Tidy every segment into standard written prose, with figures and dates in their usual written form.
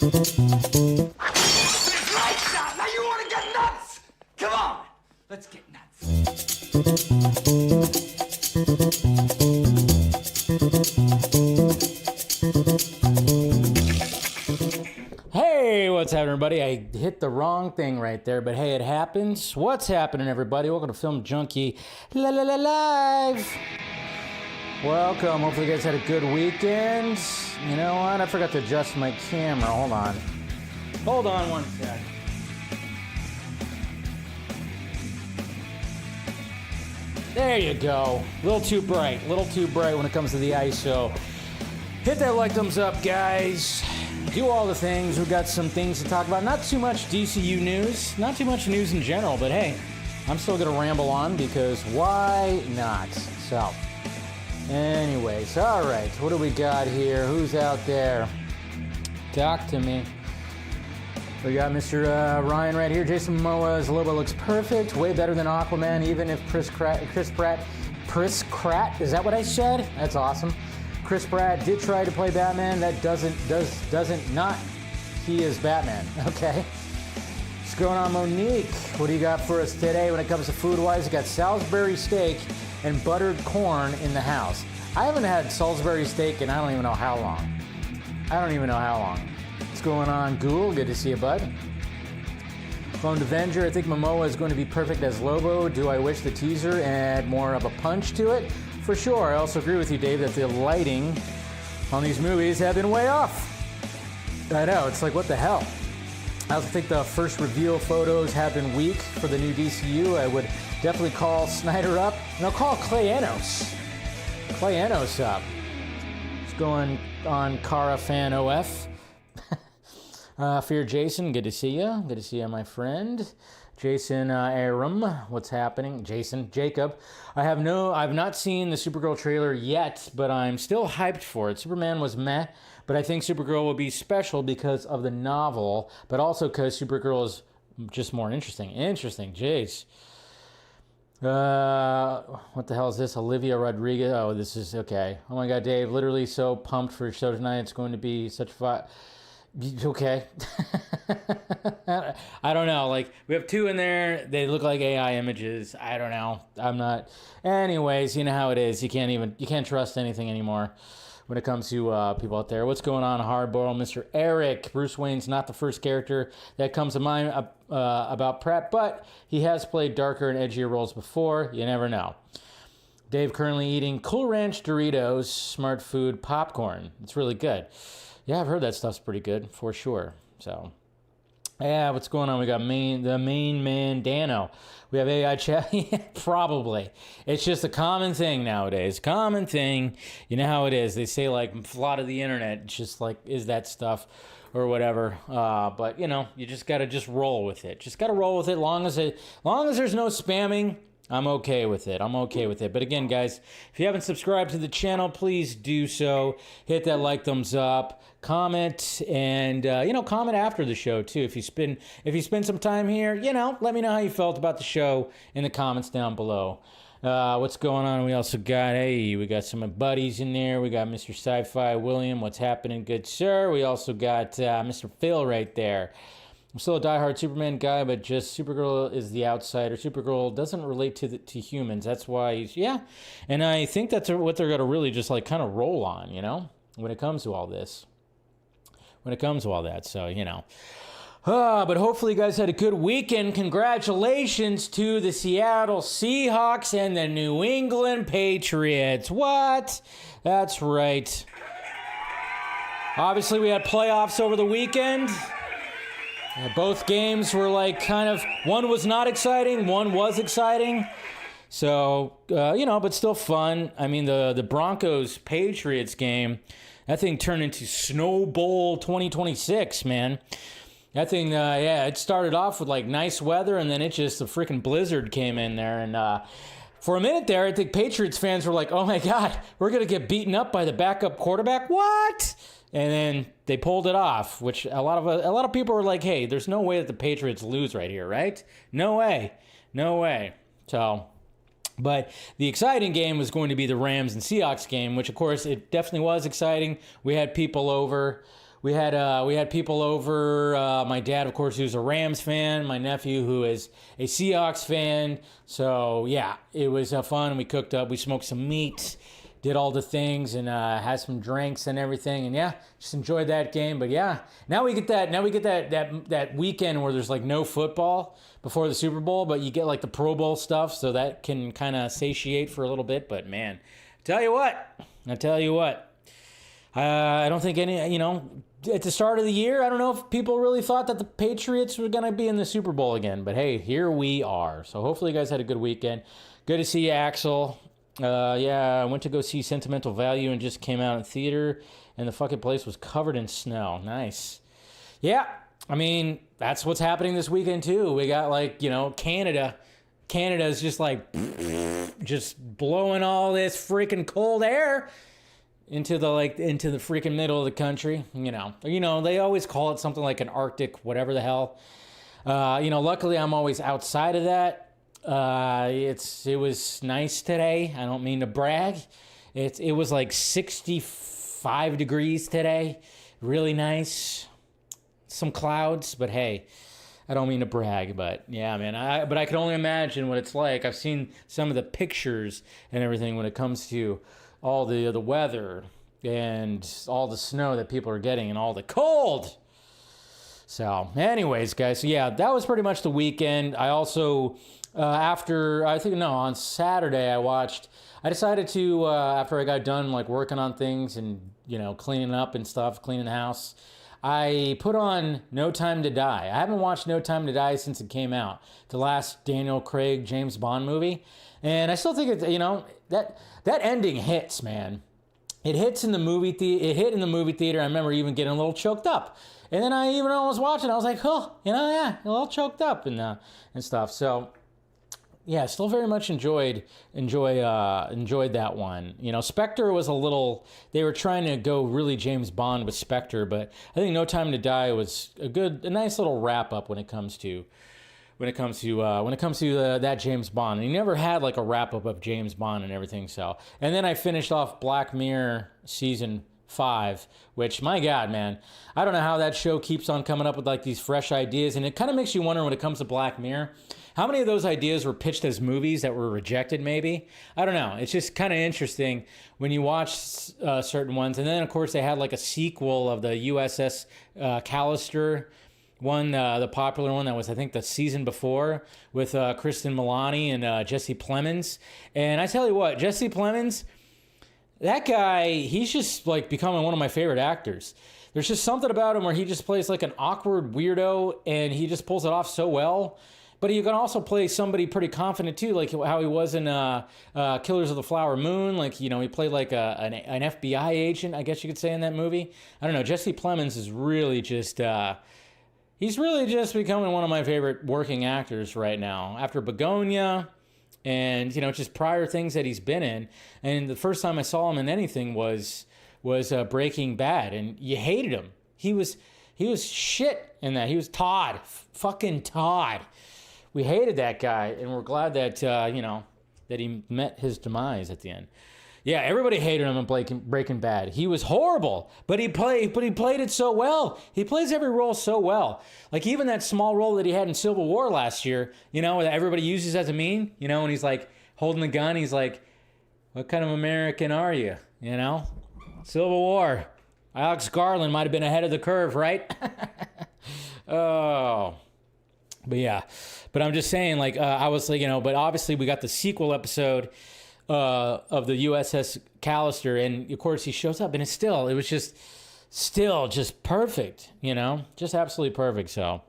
Lights out! Now you want to get nuts? Come on! Let's get nuts. Hey, what's happening, everybody? I hit the wrong thing right there, but hey, it happens. What's happening, everybody? Welcome to Film Junkie Live. Welcome. Hopefully you guys had a good weekend. You know what? I forgot to adjust my camera. Hold on. Hold on one sec. There you go. A little too bright when it comes to the ISO. Hit that like, thumbs up, guys. Do all the things. We've got some things to talk about. Not too much DCU news. Not too much news in general, but hey, I'm still going to ramble on because why not? So, anyways, all right. What do we got here? Who's out there? Talk to me. We got Mr. Ryan right here. Jason Momoa's Lobo looks perfect. Way better than Aquaman, even if Chris Pratt, is that what I said? That's awesome. Chris Pratt did try to play Batman. That doesn't not, he is Batman, okay? What's going on, Monique? What do you got for us today when it comes to food-wise? You got Salisbury steak and buttered corn in the house. I haven't had Salisbury steak in I don't even know how long. What's going on, Ghoul? Good to see you, bud. Cloned Avenger, I think Momoa is going to be perfect as Lobo. Do I wish the teaser had more of a punch to it? For sure. I also agree with you, Dave, that the lighting on these movies have been way off. I know, it's like, what the hell? I also think the first reveal photos have been weak for the new DCU. I would definitely call Snyder up, and I'll call Clay Enos up. What's going on, Kara Fan OF? Fear Jason, good to see you. Good to see you, my friend. Jason Aram, what's happening? Jacob. I've not seen the Supergirl trailer yet, but I'm still hyped for it. Superman was meh, but I think Supergirl will be special because of the novel, but also because Supergirl is just more interesting. Jeez. What the hell is this? Olivia Rodrigo. Oh, this is okay. Oh my God, Dave, literally so pumped for your show tonight. It's going to be such fun. Okay. I don't know. Like, we have two in there. They look like AI images. I don't know. I'm not. Anyways, you know how it is. You can't trust anything anymore when it comes to people out there. What's going on, Hardboiled? Mr. Eric. Bruce Wayne's not the first character that comes to mind about Pratt, but he has played darker and edgier roles before. You never know. Dave currently eating Cool Ranch Doritos, smart food popcorn. It's really good. Yeah, I've heard that stuff's pretty good, for sure. So, yeah, what's going on? We got the main man, Dano. We have AI chat. Probably. It's just a common thing nowadays. Common thing. You know how it is. They say, like, a lot of the internet, it's just like, is that stuff or whatever. But, you know, you just got to just roll with it. Just got to roll with it. Long as there's no spamming, I'm okay with it. But again, guys, if you haven't subscribed to the channel, please do so. Hit that like, thumbs up, comment, and comment after the show too. If you spend some time here, let me know how you felt about the show in the comments down below. What's going on? We also got we got some buddies in there. We got Mr. Sci-Fi William. What's happening, good sir? We also got Mr. Phil right there. I'm still a diehard Superman guy, but just Supergirl is the outsider. Supergirl doesn't relate to humans. That's why and I think that's what they're going to really just like kind of roll on, when it comes to all this. When it comes to all that, so, but hopefully you guys had a good weekend. Congratulations to the Seattle Seahawks and the New England Patriots. What? That's right. Obviously, we had playoffs over the weekend. Both games were like kind of, one was not exciting, one was exciting. So, but still fun. I mean, the Broncos-Patriots game, that thing turned into Snow Bowl 2026, man. That thing, it started off with like nice weather, and then the freaking blizzard came in there. And for a minute there, I think Patriots fans were like, oh my God, we're going to get beaten up by the backup quarterback? What? And then they pulled it off, which a lot of people were like, hey, there's no way that the Patriots lose right here, right? No way. So, but the exciting game was going to be the Rams and Seahawks game, which of course it definitely was exciting. We had people over. we had people over. My dad, of course, who's a Rams fan. My nephew, who is a Seahawks fan. So yeah, it was fun. We cooked up. We smoked some meat, did all the things, and had some drinks and everything. And yeah, just enjoyed that game. But yeah, now we get that weekend where there's like no football before the Super Bowl, but you get like the Pro Bowl stuff, so that can kind of satiate for a little bit. But man, I tell you what. I don't think any, at the start of the year, I don't know if people really thought that the Patriots were going to be in the Super Bowl again. But hey, here we are. So hopefully you guys had a good weekend. Good to see you, Axel. Yeah, I went to go see Sentimental Value and just came out in theater, and the fucking place was covered in snow. Nice. Yeah, I mean, that's what's happening this weekend, too. We got, like, Canada. Canada's just, like, just blowing all this freaking cold air into the freaking middle of the country. They always call it something like an Arctic, whatever the hell. Luckily I'm always outside of that. It was nice today. I don't mean to brag. It was like 65 degrees today. Really nice. Some clouds, but hey, I don't mean to brag, but yeah, man. But I can only imagine what it's like. I've seen some of the pictures and everything when it comes to all the weather and all the snow that people are getting and all the cold. So anyways, guys, so yeah, that was pretty much the weekend. I also, on Saturday, I decided to, after I got done like working on things and, cleaning up and stuff, cleaning the house, I put on No Time to Die. I haven't watched No Time to Die since it came out, the last Daniel Craig James Bond movie. And I still think that ending hits, man. It hits in the movie theater. It hit in the movie theater. I remember even getting a little choked up. And then I even was watching. I was like, a little choked up and stuff. So yeah, still very much enjoyed that one. Spectre was a little. They were trying to go really James Bond with Spectre, but I think No Time to Die was a nice little wrap up when it comes to that James Bond. And he never had like a wrap up of James Bond and everything. So, and then I finished off Black Mirror season 5, which, my God, man, I don't know how that show keeps on coming up with like these fresh ideas. And it kind of makes you wonder when it comes to Black Mirror, how many of those ideas were pitched as movies that were rejected, maybe? I don't know. It's just kind of interesting when you watch certain ones. And then, of course, they had like a sequel of the USS Callister one, the popular one that was, I think, the season before with Kristen Milani and Jesse Plemons. And I tell you what, Jesse Plemons, that guy, he's just like becoming one of my favorite actors. There's just something about him where he just plays like an awkward weirdo and he just pulls it off so well. But he can also play somebody pretty confident too, like how he was in Killers of the Flower Moon. Like, he played like an FBI agent, I guess you could say, in that movie. I don't know. Jesse Plemons is really just... he's really just becoming one of my favorite working actors right now. After Begonia and, just prior things that he's been in. And the first time I saw him in anything was Breaking Bad. And you hated him. He was shit in that. He was Todd. Fucking Todd. We hated that guy. And we're glad that, that he met his demise at the end. Yeah, everybody hated him in Breaking Bad. He was horrible, but he played it so well. He plays every role so well. Like even that small role that he had in Civil War last year, that everybody uses as a meme, when he's like holding the gun, he's like, "What kind of American are you?" Civil War. Alex Garland might have been ahead of the curve, right? Oh. But yeah. But I'm just saying, like, I was like, but obviously we got the sequel episode of the USS Callister, and of course he shows up, and it was just perfect, just absolutely perfect. So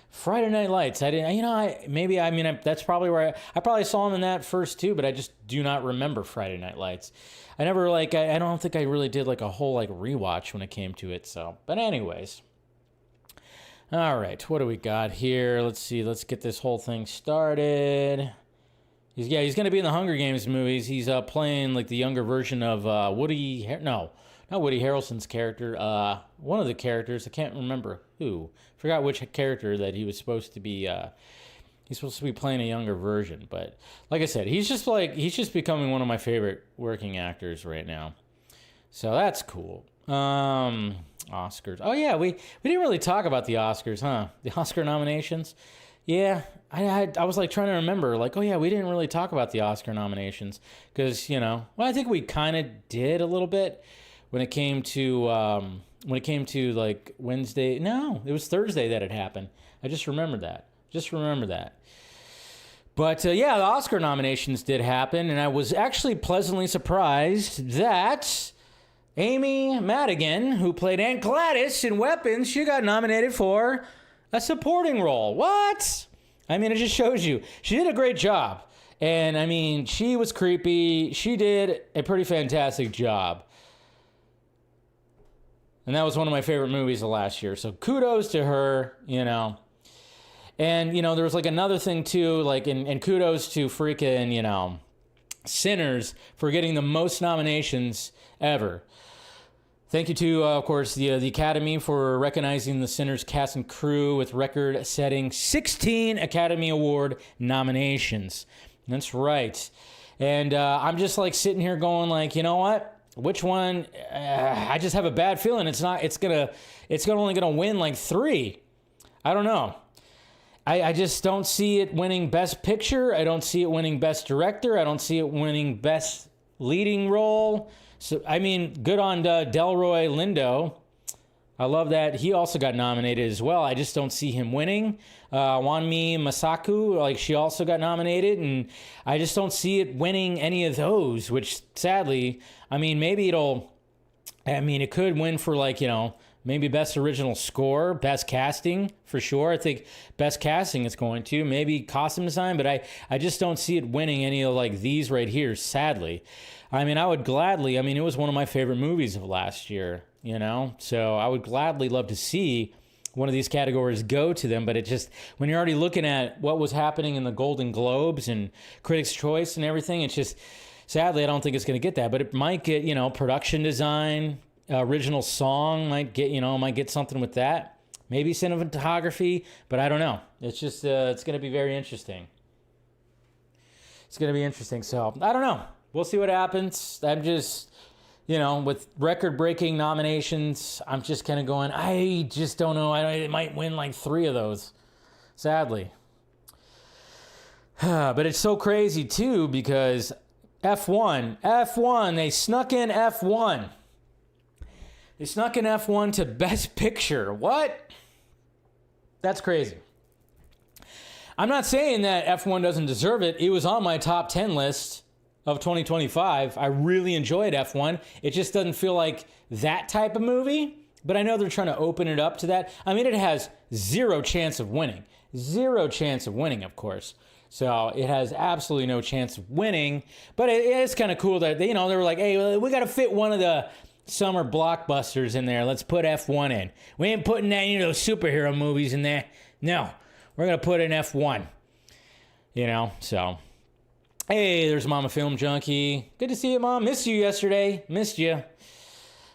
Friday Night Lights, that's probably where I probably saw him in that first too, but I just do not remember Friday Night Lights. I never I don't think I really did like a whole like rewatch when it came to it. So, but anyways. All right, what do we got here? Let's see. Let's get this whole thing started. He's going to be in the Hunger Games movies. He's playing like the younger version of not Woody Harrelson's character. One of the characters, I can't remember who. Forgot which character that he was supposed to be. He's supposed to be playing a younger version. But like I said, he's just becoming one of my favorite working actors right now. So that's cool. Oscars. Oh yeah, we didn't really talk about the Oscars, huh? The Oscar nominations. Yeah, I was like trying to remember, like, oh yeah, we didn't really talk about the Oscar nominations because well, I think we kind of did a little bit when it came to like Wednesday. No, it was Thursday that it happened. I just remembered that. But yeah, the Oscar nominations did happen, and I was actually pleasantly surprised that Amy Madigan, who played Aunt Gladys in Weapons, she got nominated for a supporting role. What? I mean, it just shows you. She did a great job. And, I mean, she was creepy. She did a pretty fantastic job. And that was one of my favorite movies of last year. So kudos to her, And, there was like another thing too, like, and kudos to freaking, Sinners for getting the most nominations ever. Thank you to, of course, the Academy for recognizing the Sinners cast and crew with record-setting 16 Academy Award nominations. That's right. And I'm just like sitting here going like, you know what? Which one? I just have a bad feeling it's only gonna win like 3. I don't know. I just don't see it winning Best Picture. I don't see it winning Best Director. I don't see it winning Best Leading Role. So, I mean, good on Delroy Lindo. I love that. He also got nominated as well. I just don't see him winning. Wanmi Masaku, like, she also got nominated, and I just don't see it winning any of those, which, sadly, I mean, it could win for, like, maybe Best Original Score, Best Casting, for sure. I think Best Casting is going to. Maybe Costume Design, but I just don't see it winning any of, like, these right here, sadly. I mean, I would gladly, it was one of my favorite movies of last year, So I would gladly love to see one of these categories go to them, but it just, when you're already looking at what was happening in the Golden Globes and Critics' Choice and everything, it's just, sadly, I don't think it's going to get that, but it might get, production design, original song might get something with that. Maybe cinematography, but I don't know. It's just, it's going to be very interesting. It's going to be interesting. So I don't know. We'll see what happens. I'm just, with record-breaking nominations, I'm just kind of going, I just don't know. It might win like 3 of those, sadly. But it's so crazy, too, because F1, they snuck in F1. They snuck in F1 to Best Picture. What? That's crazy. I'm not saying that F1 doesn't deserve it. It was on my top 10 list of 2025. I really enjoyed F1. It just doesn't feel like that type of movie, but I know they're trying to open it up to that. I mean, it has zero chance of winning. Zero chance of winning, of course. So it has absolutely no chance of winning, but it is kind of cool that they were like, hey, we got to fit one of the summer blockbusters in there. Let's put F1 in. We ain't putting any of those superhero movies in there. No, we're going to put in F1. So, hey, there's Mama Film Junkie. Good to see you, Mom. Missed you yesterday. Missed you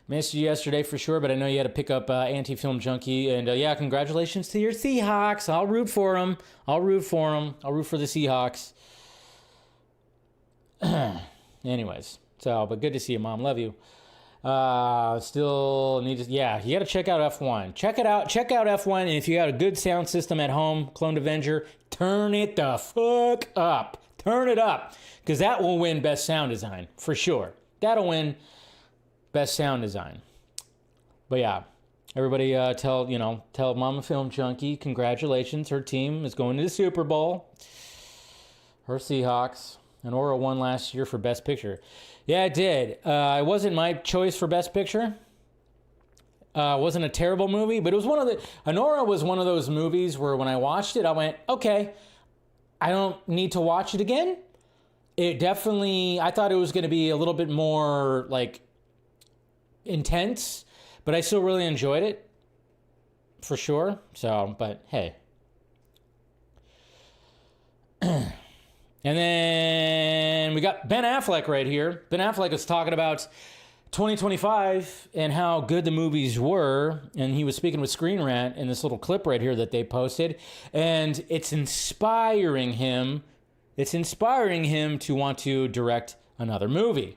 yesterday for sure, but I know you had to pick up Anti-Film Junkie. And yeah, congratulations to your Seahawks. I'll root for them. I'll root for the Seahawks. Anyways, but good to see you, Mom. Love you. Still need to, yeah, you got to check out F1. Check out F1, and if you got a good sound system at home, Cloned Avenger, turn it the fuck up. Turn it up, because that will win Best Sound Design, for sure. That'll win Best Sound Design. But yeah, everybody tell Mama Film Junkie, congratulations. Her team is going to the Super Bowl. Her Seahawks. And Aura won last year for Best Picture. Yeah, it did. It wasn't my choice for Best Picture. It wasn't a terrible movie, but it was Anora was one of those movies where when I watched it, I went, okay, I don't need to watch it again. It definitely, I thought it was going to be a little bit more, like, intense, but I still really enjoyed it, for sure. So, but hey. And then we got Ben Affleck right here. Ben Affleck was talking about 2025 and how good the movies were, and he was speaking with Screen Rant in this little clip right here that they posted, and it's inspiring him to want to direct another movie.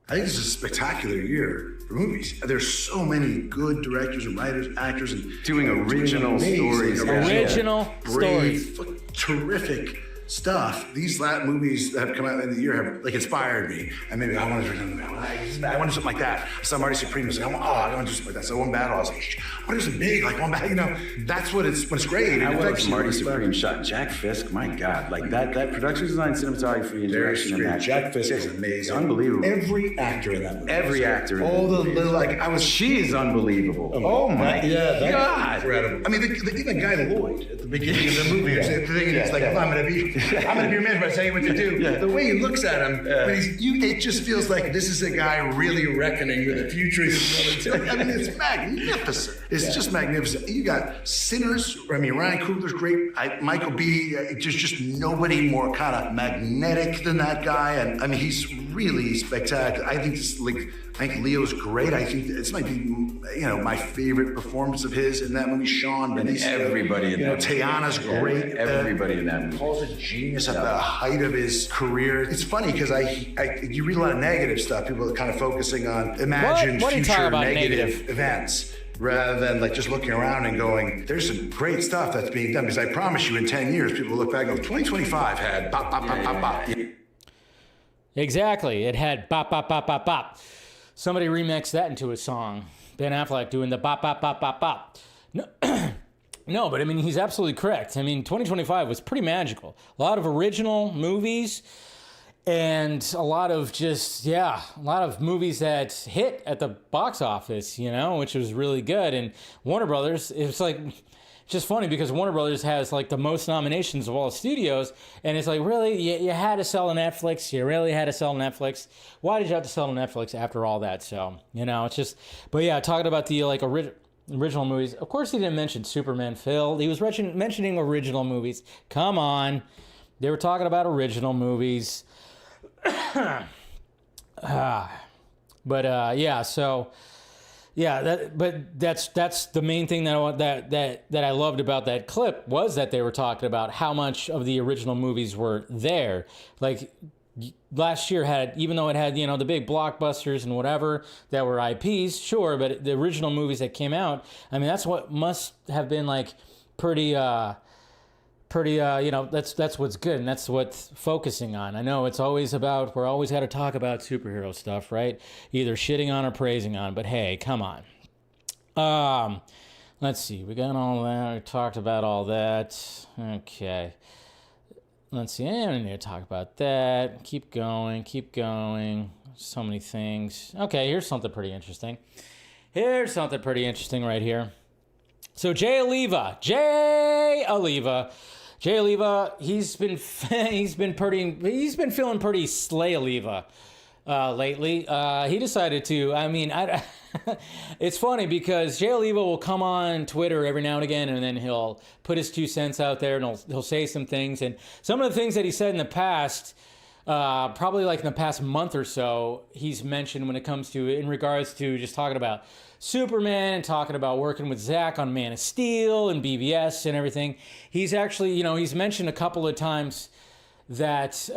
I think it's a spectacular year. for movies. There's so many good directors and writers, actors, and doing original stories. Original stories. Terrific stuff. These movies that have come out in the year have like inspired me, and maybe I want to do something. I want to do something like that. I saw Marty Supreme. I was like, I want to do something like that. So One Battle, I was like, I want to do something big, like One Battle. You know, that's what it's great. I was Marty Supreme shot. Jack Fisk, my God, like that production design, cinematography, and direction in that. Jack Fisk is amazing. Unbelievable. Every actor in that movie. Every actor. All the little like She is unbelievable. Oh my God. Incredible. I mean, even Guy Lloyd at the beginning of the movie, the thing is like, I'm gonna be your man, but I tell you what to do. Yeah. The way he looks at him, when it just feels like this is a guy really reckoning with the future he's going to. I mean, it's magnificent. It's just magnificent. You got Sinners. I mean, Ryan Coogler's great. Michael B. Just nobody more kind of magnetic than that guy. And I mean, he's really spectacular. I think Leo's great. I think this might be, my favorite performance of his in that movie. Sean, and everybody in that movie. Teyana's great. Everybody in that movie. Paul's a genius at the height of his career. It's funny because you read a lot of negative stuff. People are kind of focusing on imagined future negative events, rather than like just looking around and going, there's some great stuff that's being done. Because I promise you, in 10 years, people will look back and go, 2025 had bop, bop, bop, bop, bop. Exactly. It had bop, bop, bop, bop, bop. Somebody remixed that into a song. Ben Affleck doing the bop, bop, bop, bop, bop. No, but I mean, he's absolutely correct. I mean, 2025 was pretty magical. A lot of original movies and a lot of movies that hit at the box office, which was really good. And Warner Brothers, it's like, just funny because Warner Brothers has like the most nominations of all the studios, and it's like, really, you had to sell to Netflix. You really had to sell to Netflix. Why did you have to sell to Netflix after all that? So, it's just, but yeah, talking about the like original movies. Of course, he didn't mention Superman, Phil. He was mentioning original movies. Come on, they were talking about original movies. That's the main thing that I loved about that clip was that they were talking about how much of the original movies were there. Like last year even though it had, the big blockbusters and whatever that were IPs, sure, but the original movies that came out, I mean, that's what must have been like pretty, that's what's good, and that's what's focusing on. I know it's always we're always got to talk about superhero stuff, right? Either shitting on or praising on, but hey, come on. Let's see, we got all that, we talked about all that. Okay. Let's see, I don't need to talk about that. Keep going. So many things. Okay, here's something pretty interesting. Right here. So Jay Oliva, he's been feeling pretty Slay Oliva lately. He decided to. It's funny because Jay Oliva will come on Twitter every now and again, and then he'll put his 2 cents out there, and he'll say some things, and some of the things that he said in the past. Probably like in the past month or so, he's mentioned when it comes to, in regards to just talking about Superman and talking about working with Zach on Man of Steel and BVS and everything. He's actually, he's mentioned a couple of times that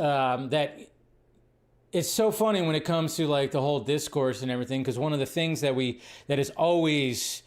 it's so funny when it comes to like the whole discourse and everything, because one of the things that's always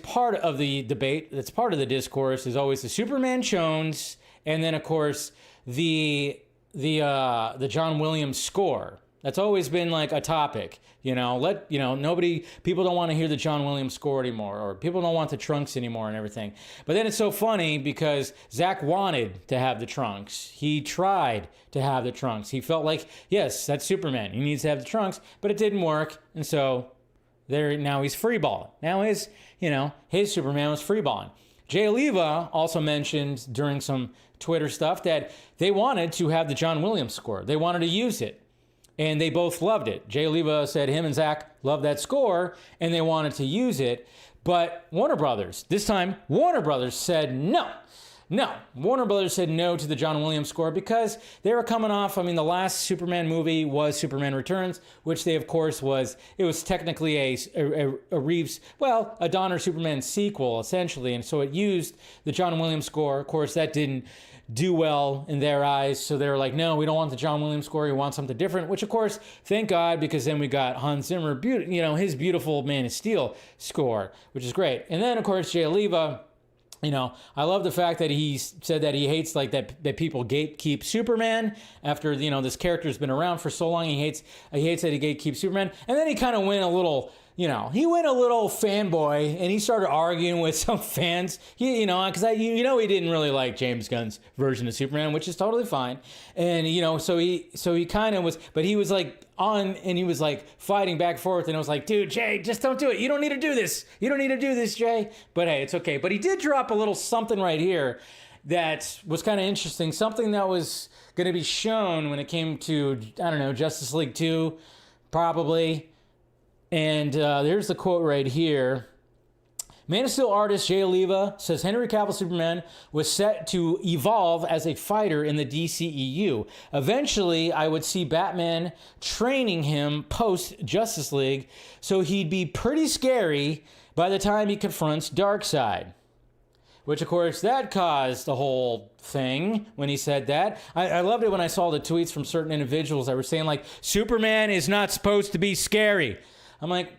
part of the debate, that's part of the discourse, is always the Superman Jones, and then of course the John Williams score. That's always been like a topic, people don't want to hear the John Williams score anymore, or people don't want the trunks anymore and everything. But then it's so funny because Zach wanted to have the trunks. He tried to have the trunks. He felt like, yes, that's Superman. He needs to have the trunks, but it didn't work. And so now he's freeballing. Now his Superman was freeballing. Jay Oliva also mentioned during some Twitter stuff that they wanted to have the John Williams score. They wanted to use it, and they both loved it. Jay Oliva said him and Zach loved that score, and they wanted to use it. But Warner Brothers said no. No, Warner Brothers said no to the John Williams score because they were coming off, the last Superman movie was Superman Returns, which they, of course, it was technically a Reeves, a Donner Superman sequel, essentially, and so it used the John Williams score. Of course, that didn't do well in their eyes, so they were like, no, we don't want the John Williams score, we want something different, which, of course, thank God, because then we got Hans Zimmer, his beautiful Man of Steel score, which is great. And then, of course, Jay Oliva, I love the fact that he said that he hates that people gatekeep Superman after, this character's been around for so long. He hates that he gatekeeps Superman. And then he kind of went a little, he went a little fanboy and he started arguing with some fans, because he didn't really like James Gunn's version of Superman, which is totally fine. And, so he kind of was, but he was like on and he was like fighting back and forth. And I was like, dude, Jay, just don't do it. You don't need to do this. You don't need to do this, Jay. But hey, it's okay. But he did drop a little something right here that was kind of interesting. Something that was going to be shown when it came to, Justice League 2, probably. And there's the quote right here. Man of Steel artist Jay Oliva says Henry Cavill Superman was set to evolve as a fighter in the DCEU. Eventually, I would see Batman training him post Justice League, so he'd be pretty scary by the time he confronts Darkseid. Which, of course, that caused the whole thing when he said that. I loved it when I saw the tweets from certain individuals that were saying, like, Superman is not supposed to be scary. I'm like,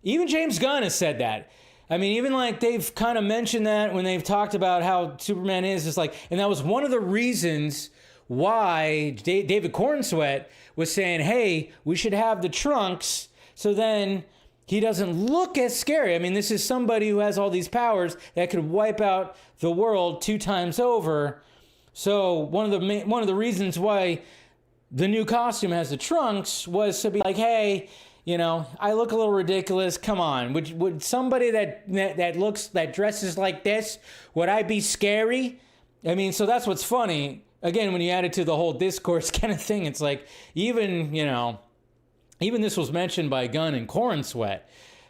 even James Gunn has said that. Even like they've kind of mentioned that when they've talked about how Superman is. It's like, and that was one of the reasons why David Cornsweet was saying, hey, we should have the trunks so then he doesn't look as scary. This is somebody who has all these powers that could wipe out the world 2 times over. So one of the reasons why the new costume has the trunks was to be like, hey, I look a little ridiculous. Come on, would somebody that dresses like this, would I be scary? So that's what's funny. Again, when you add it to the whole discourse kind of thing, it's like even this was mentioned by Gunn and Cornsweet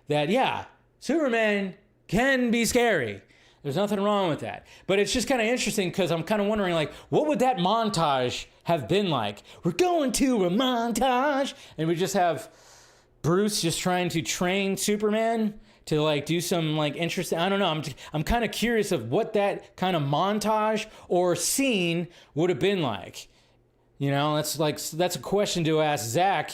that Superman can be scary. There's nothing wrong with that. But it's just kind of interesting because I'm kind of wondering, like, what would that montage have been like? We're going to a montage. And we just have Bruce just trying to train Superman to, like, do some, like, interesting... I don't know. I'm kind of curious of what that kind of montage or scene would have been like. That's a question to ask Zach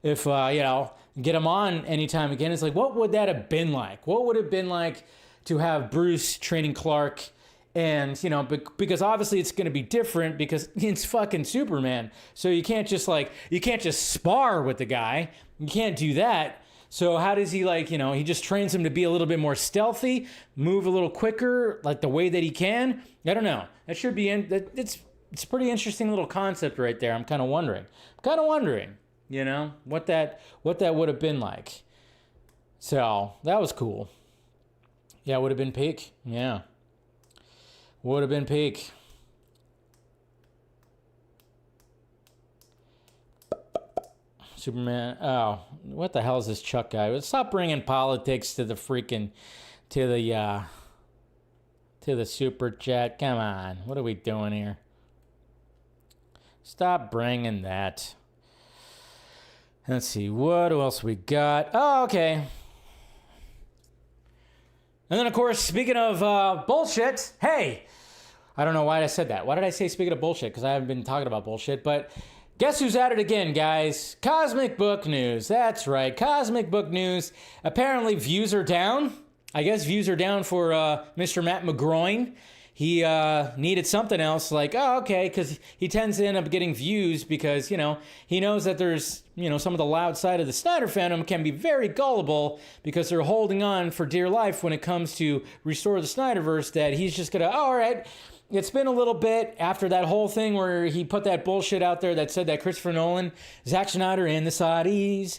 if, get him on anytime again. It's like, what would that have been like? What would it have been like to have Bruce training Clark? And, because obviously it's going to be different because it's fucking Superman. So you can't just spar with the guy. You can't do that. So how does he, he just trains him to be a little bit more stealthy, move a little quicker, like the way that he can? I don't know. That should be it's a pretty interesting little concept right there. I'm kind of wondering, what that would have been like. So that was cool. Yeah, would have been peak. Yeah. Would have been peak. Superman. Oh, what the hell is this Chuck guy? Stop bringing politics to the freaking, to the super chat. Come on. What are we doing here? Stop bringing that. Let's see. What else we got? Oh, okay. And then, of course, speaking of bullshit, hey, I don't know why I said that. Why did I say speaking of bullshit? Because I haven't been talking about bullshit. But guess who's at it again, guys? Cosmic Book News. That's right. Cosmic Book News. Apparently, views are down. I guess views are down for Mr. Matt McGroin. He needed something else, like, okay, because he tends to end up getting views because, he knows that there's, some of the loud side of the Snyder fandom can be very gullible because they're holding on for dear life when it comes to restore the Snyderverse, that he's just going to, all right, it's been a little bit after that whole thing where he put that bullshit out there that said that Christopher Nolan, Zack Snyder, and the Saudis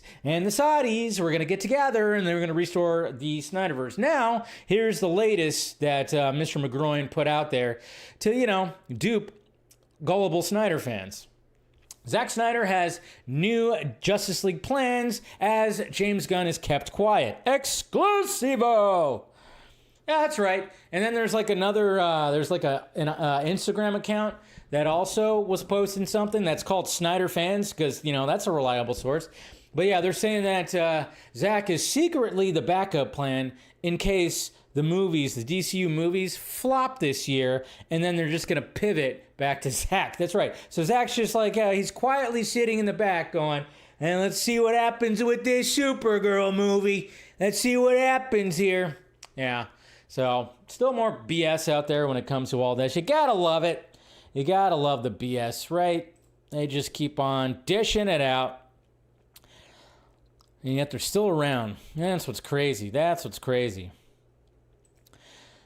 were going to get together and they were going to restore the Snyderverse. Now, here's the latest that Mr. McGroin put out there to, dupe gullible Snyder fans. Zack Snyder has new Justice League plans as James Gunn is kept quiet. Exclusivo! Yeah, that's right. And then there's like another, there's like an Instagram account that also was posting something that's called Snyder Fans, because, you know, that's a reliable source. But yeah, they're saying that Zack is secretly the backup plan in case the movies, the DCU movies, flop this year, and then they're just going to pivot back to Zack. That's right. So Zack's just like, he's quietly sitting in the back going, and let's see what happens with this Supergirl movie. Let's see what happens here. Yeah. So, still more BS out there when it comes to all this. You gotta love it. You gotta love the BS, right? They just keep on dishing it out. And yet they're still around. That's what's crazy. That's what's crazy.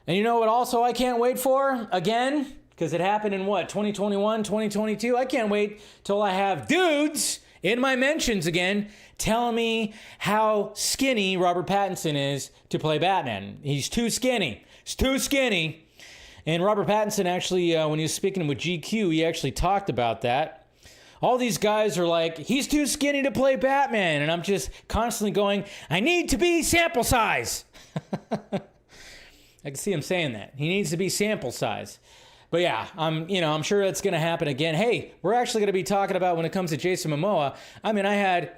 And you know what also I can't wait for? Again, because it happened in what, 2021, 2022? I can't wait till I have dudes in my mentions again telling me how skinny Robert Pattinson is to play Batman. He's too skinny. He's too skinny. And Robert Pattinson actually, when he was speaking with GQ, he actually talked about that. All these guys are like, he's too skinny to play Batman. And I'm just constantly going, I need to be sample size. I can see him saying that. He needs to be sample size. But yeah, I'm sure that's going to happen again. Hey, we're actually going to be talking about when it comes to Jason Momoa. I mean, I had,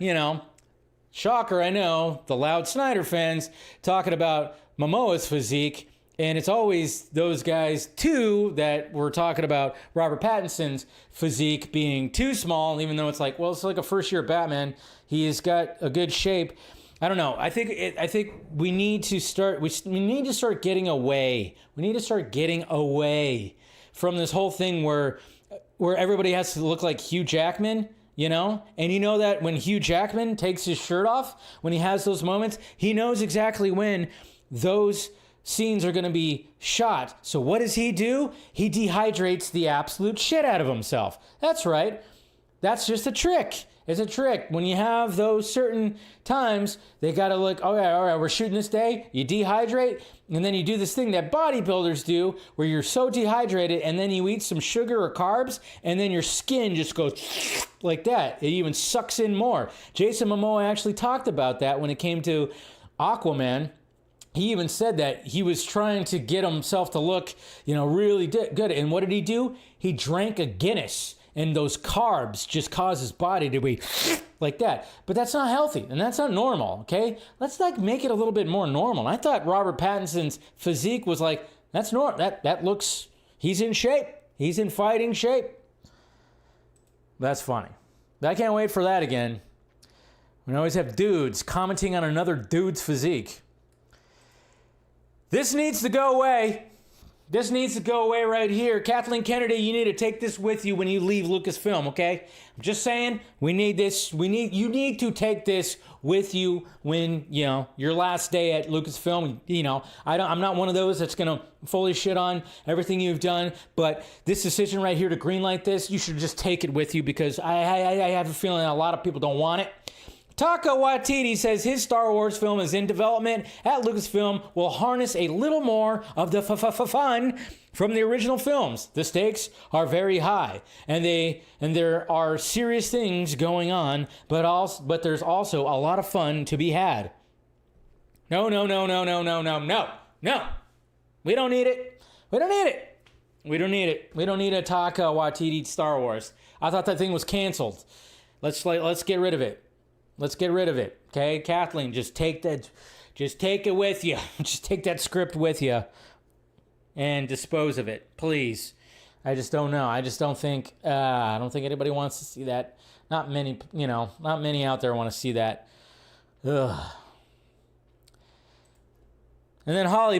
shocker, I know, the loud Snyder fans talking about Momoa's physique. And it's always those guys, too, that were talking about Robert Pattinson's physique being too small, even though it's like, well, it's like a first-year Batman. He has got a good shape. I don't know. I think we need to start. We need to start getting away. We need to start getting away from this whole thing where everybody has to look like Hugh Jackman, And you know that when Hugh Jackman takes his shirt off, when he has those moments, he knows exactly when those scenes are going to be shot. So what does he do? He dehydrates the absolute shit out of himself. That's right. That's just a trick. It's a trick. When you have those certain times, they got to look, all right, we're shooting this day. You dehydrate, and then you do this thing that bodybuilders do where you're so dehydrated, and then you eat some sugar or carbs, and then your skin just goes like that. It even sucks in more. Jason Momoa actually talked about that when it came to Aquaman. He even said that he was trying to get himself to look, really good. And what did he do? He drank a Guinness. And those carbs just cause his body to be like that. But that's not healthy, and that's not normal, okay? Let's make it a little bit more normal. I thought Robert Pattinson's physique was like, that's normal. That looks, he's in shape. He's in fighting shape. That's funny. But I can't wait for that again. We always have dudes commenting on another dude's physique. This needs to go away. This needs to go away right here. Kathleen Kennedy, you need to take this with you when you leave Lucasfilm, okay? I'm just saying, we need this. You need to take this with you when, your last day at Lucasfilm. I'm not one of those that's going to fully shit on everything you've done, but this decision right here to greenlight this, you should just take it with you because I have a feeling that a lot of people don't want it. Taika Waititi says his Star Wars film is in development at Lucasfilm will harness a little more of the fun from the original films. The stakes are very high, and there are serious things going on, but there's also a lot of fun to be had. No. We don't need it. We don't need it. We don't need it. We don't need a Taika Waititi Star Wars. I thought that thing was canceled. Let's get rid of it. Let's get rid of it, okay? Kathleen, just take it with you. Just take that script with you and dispose of it, please. I just don't know. I just don't think anybody wants to see that. Not many out there want to see that. Ugh. And then Halle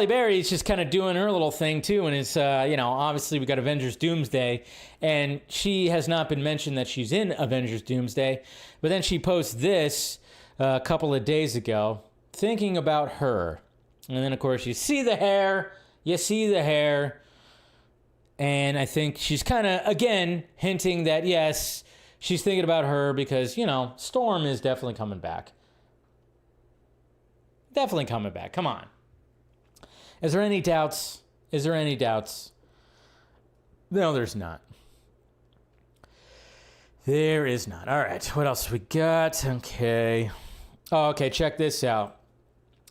Berry is just kind of doing her little thing too, and it's obviously we got Avengers Doomsday, and she has not been mentioned that she's in Avengers Doomsday, but then she posts this a couple of days ago, thinking about her, and then of course you see the hair, and I think she's kind of again hinting that yes, she's thinking about her because Storm is definitely coming back. Definitely coming back. Come on. Is there any doubts? No, there's not. There is not. All right. What else we got? Okay. Oh, okay. Check this out.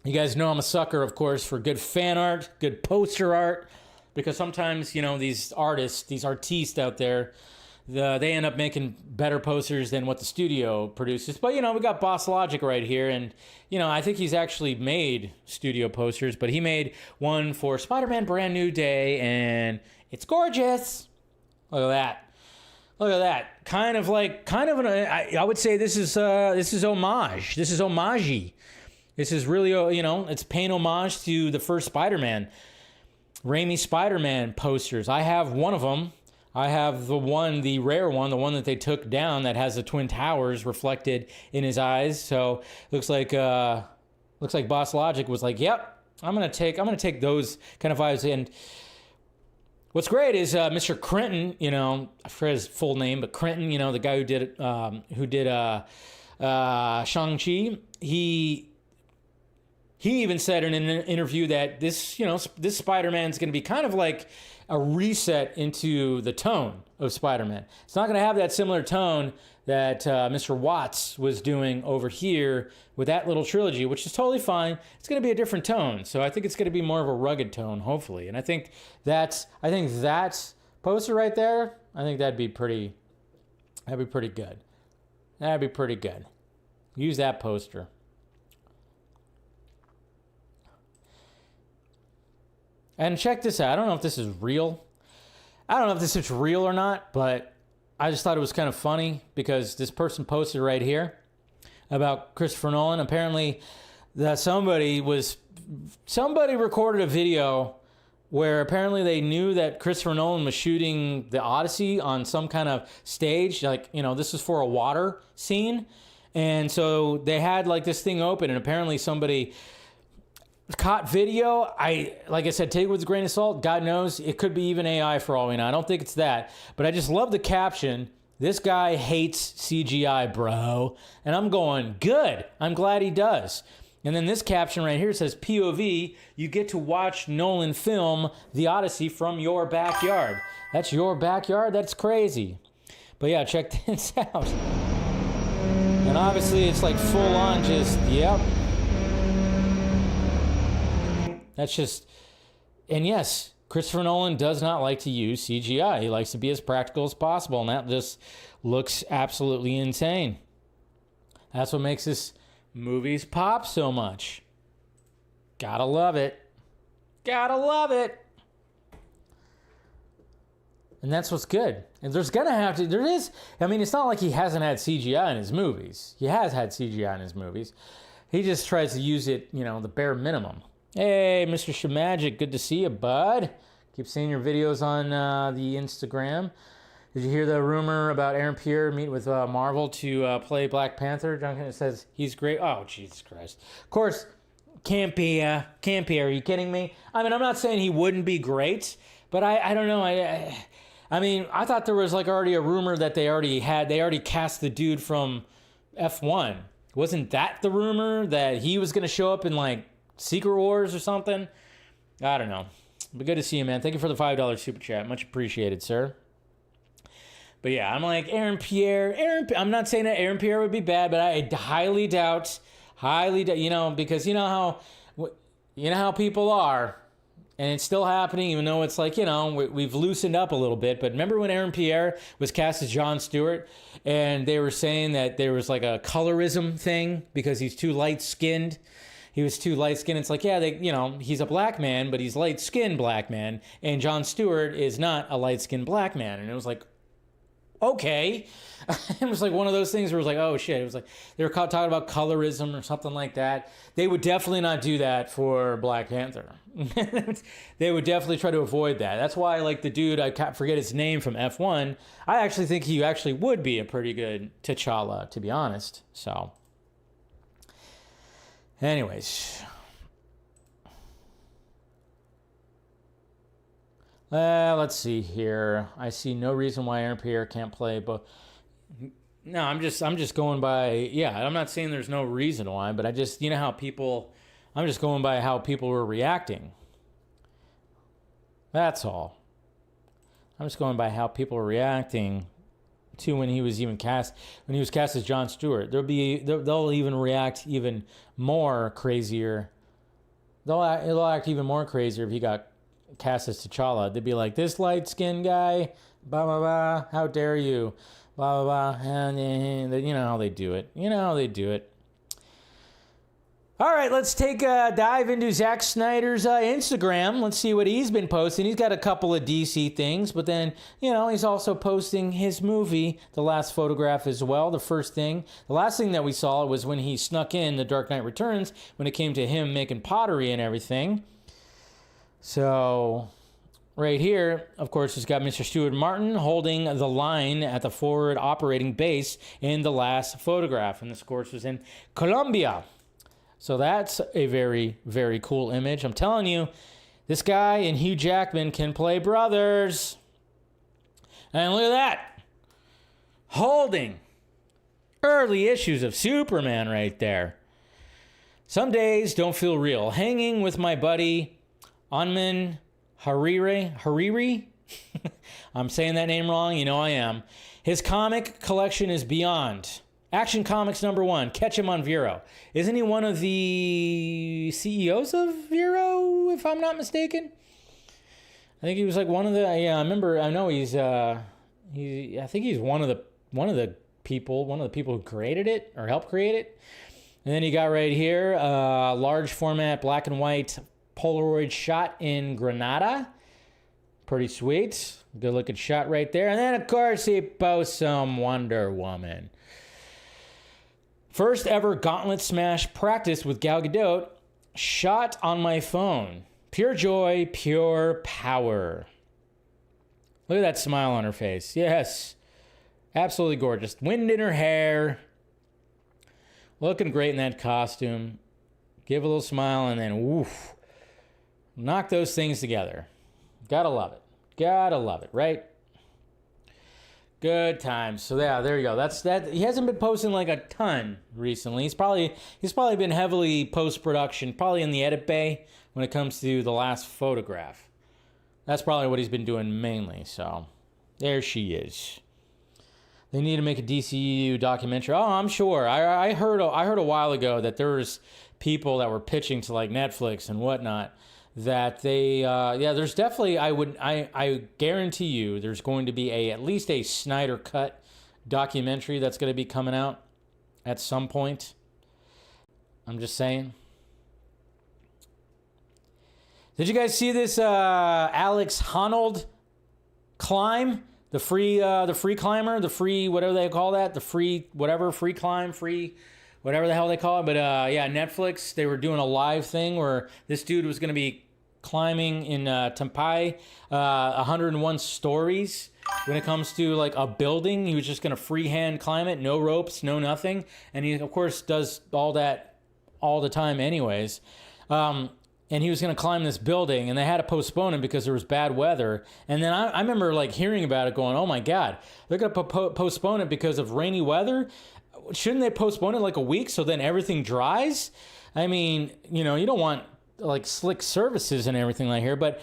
You guys know I'm a sucker, of course, for good fan art, good poster art, because sometimes, these artists, these artistes out there, they end up making better posters than what the studio produces. But, we got Boss Logic right here, and, I think he's actually made studio posters, but he made one for Spider-Man Brand New Day, and it's gorgeous. Look at that. Look at that. Kind of I would say this is homage. This is homage-y. This is really, it's paying homage to the first Spider-Man, Raimi Spider-Man posters. I have one of them. I have the rare one, the one that they took down that has the Twin Towers reflected in his eyes. So looks like Boss Logic was like, yep, I'm gonna take those kind of vibes. And what's great is Mr. Crinton, I forget his full name, but Crinton, the guy who did Shang-Chi, he even said in an interview that this Spider-Man's going to be kind of like a reset into the tone of Spider-Man. It's not going to have that similar tone that Mr. Watts was doing over here with that little trilogy, which is totally fine. It's going to be a different tone. So I think it's going to be more of a rugged tone, hopefully. And I think that poster right there, I think that'd be pretty good. That'd be pretty good. Use that poster. And check this out. I don't know if this is real. I don't know if this is real or not, but I just thought it was kind of funny because this person posted right here about Christopher Nolan. Apparently, that somebody recorded a video where apparently they knew that Christopher Nolan was shooting the Odyssey on some kind of stage. Like, this is for a water scene. And so they had like this thing open, and apparently somebody caught video. Like I said, take it with a grain of salt. God knows, it could be even AI for all we know. I don't think it's that, but I just love the caption. This guy hates CGI, bro. And I'm going, good. I'm glad he does. And then this caption right here says, POV, you get to watch Nolan film The Odyssey from your backyard. That's your backyard? That's crazy. But yeah, check this out. And obviously it's like full on just, yep. That's just, and yes, Christopher Nolan does not like to use CGI. He likes to be as practical as possible, and that just looks absolutely insane. That's what makes his movies pop so much. Gotta love it. Gotta love it. And that's what's good. And there is, it's not like he hasn't had CGI in his movies. He has had CGI in his movies. He just tries to use it, the bare minimum. Hey, Mr. Shemagic, good to see you, bud. Keep seeing your videos on the Instagram. Did you hear the rumor about Aaron Pierre meet with Marvel to play Black Panther? Junkee says he's great. Oh, Jesus Christ. Of course, can't be. Are you kidding me? I mean, I'm not saying he wouldn't be great, but I don't know. I mean, I thought there was like already a rumor that they already cast the dude from F1. Wasn't that the rumor that he was going to show up in like Secret Wars or something? I don't know. But good to see you, man. Thank you for the $5 super chat. Much appreciated, sir. But yeah, I'm like, Aaron Pierre. I'm not saying that Aaron Pierre would be bad, but I highly doubt, because you know how people are, and it's still happening, even though it's like, we've loosened up a little bit. But remember when Aaron Pierre was cast as Jon Stewart, and they were saying that there was like a colorism thing because he's too light-skinned? He was too light-skinned. It's like, yeah, he's a black man, but he's light-skinned black man. And Jon Stewart is not a light-skinned black man. And it was like, okay. It was like one of those things where it was like, oh shit. It was like they were talking about colorism or something like that. They would definitely not do that for Black Panther. They would definitely try to avoid that. That's why, like, the dude, I can't forget his name from F1, I actually think he actually would be a pretty good T'Challa, to be honest. So anyways, let's see here. I see no reason why Aaron Pierre can't play, but no, I'm just going by, yeah, I'm not saying there's no reason why, but I just, I'm just going by how people were reacting. That's all. I'm just going by how people were reacting to when he was cast as Jon Stewart. They'll even react even more crazier It'll act even more crazier if he got cast as T'Challa. They'd be like, this light-skinned guy, blah, blah, blah, how dare you, blah, blah, blah, and you know how they do it. All right, let's take a dive into Zack Snyder's Instagram. Let's see what he's been posting. He's got a couple of DC things, but then, he's also posting his movie, The Last Photograph, as well. The last thing that we saw was when he snuck in The Dark Knight Returns, when it came to him making pottery and everything. So, right here, of course, he's got Mr. Stuart Martin holding the line at the forward operating base in The Last Photograph. And this, of course, was in Colombia. So that's a very, very cool image. I'm telling you, this guy and Hugh Jackman can play brothers. And look at that. Holding early issues of Superman right there. Some days don't feel real. Hanging with my buddy Anman Hariri. I'm saying that name wrong. You know I am. His comic collection is beyond. Action Comics #1. Catch him on Vero. Isn't he one of the CEOs of Vero, if I'm not mistaken? I think he was like one of the. Yeah, I remember. I know he's. I think he's one of the people who created it or helped create it. And then you got right here, large format black and white Polaroid shot in Granada. Pretty sweet. Good looking shot right there. And then of course he posts some Wonder Woman. First ever gauntlet smash practice with Gal Gadot, shot on my phone. Pure joy, pure power. Look at that smile on her face. Yes, absolutely gorgeous. Wind in her hair. Looking great in that costume. Give a little smile and then woof. Knock those things together. Gotta love it, right? Good times. So yeah, there you go. That's that. He hasn't been posting like a ton recently. He's probably been heavily post-production, probably in the edit bay when it comes to The Last Photograph. That's probably what he's been doing mainly. So there she is. They need to make a DCU documentary. Oh, I'm sure. I heard a while ago that there was people that were pitching to like Netflix and whatnot. That they, there's definitely, I guarantee you there's going to be at least a Snyder Cut documentary that's going to be coming out at some point. I'm just saying. Did you guys see this Alex Honnold climb? The free climber, the free, whatever they call that, the free, whatever, free climb, free, whatever the hell they call it. But Netflix, they were doing a live thing where this dude was going to be climbing in Tempai, 101 stories. When it comes to like a building, he was just going to freehand climb it, no ropes, no nothing. And he, of course, does all that all the time anyways. And he was going to climb this building, and they had to postpone it because there was bad weather. And then I remember like hearing about it going, oh my God, they're going to postpone it because of rainy weather? Shouldn't they postpone it like a week so then everything dries? I mean, you don't want like slick surfaces and everything like here, but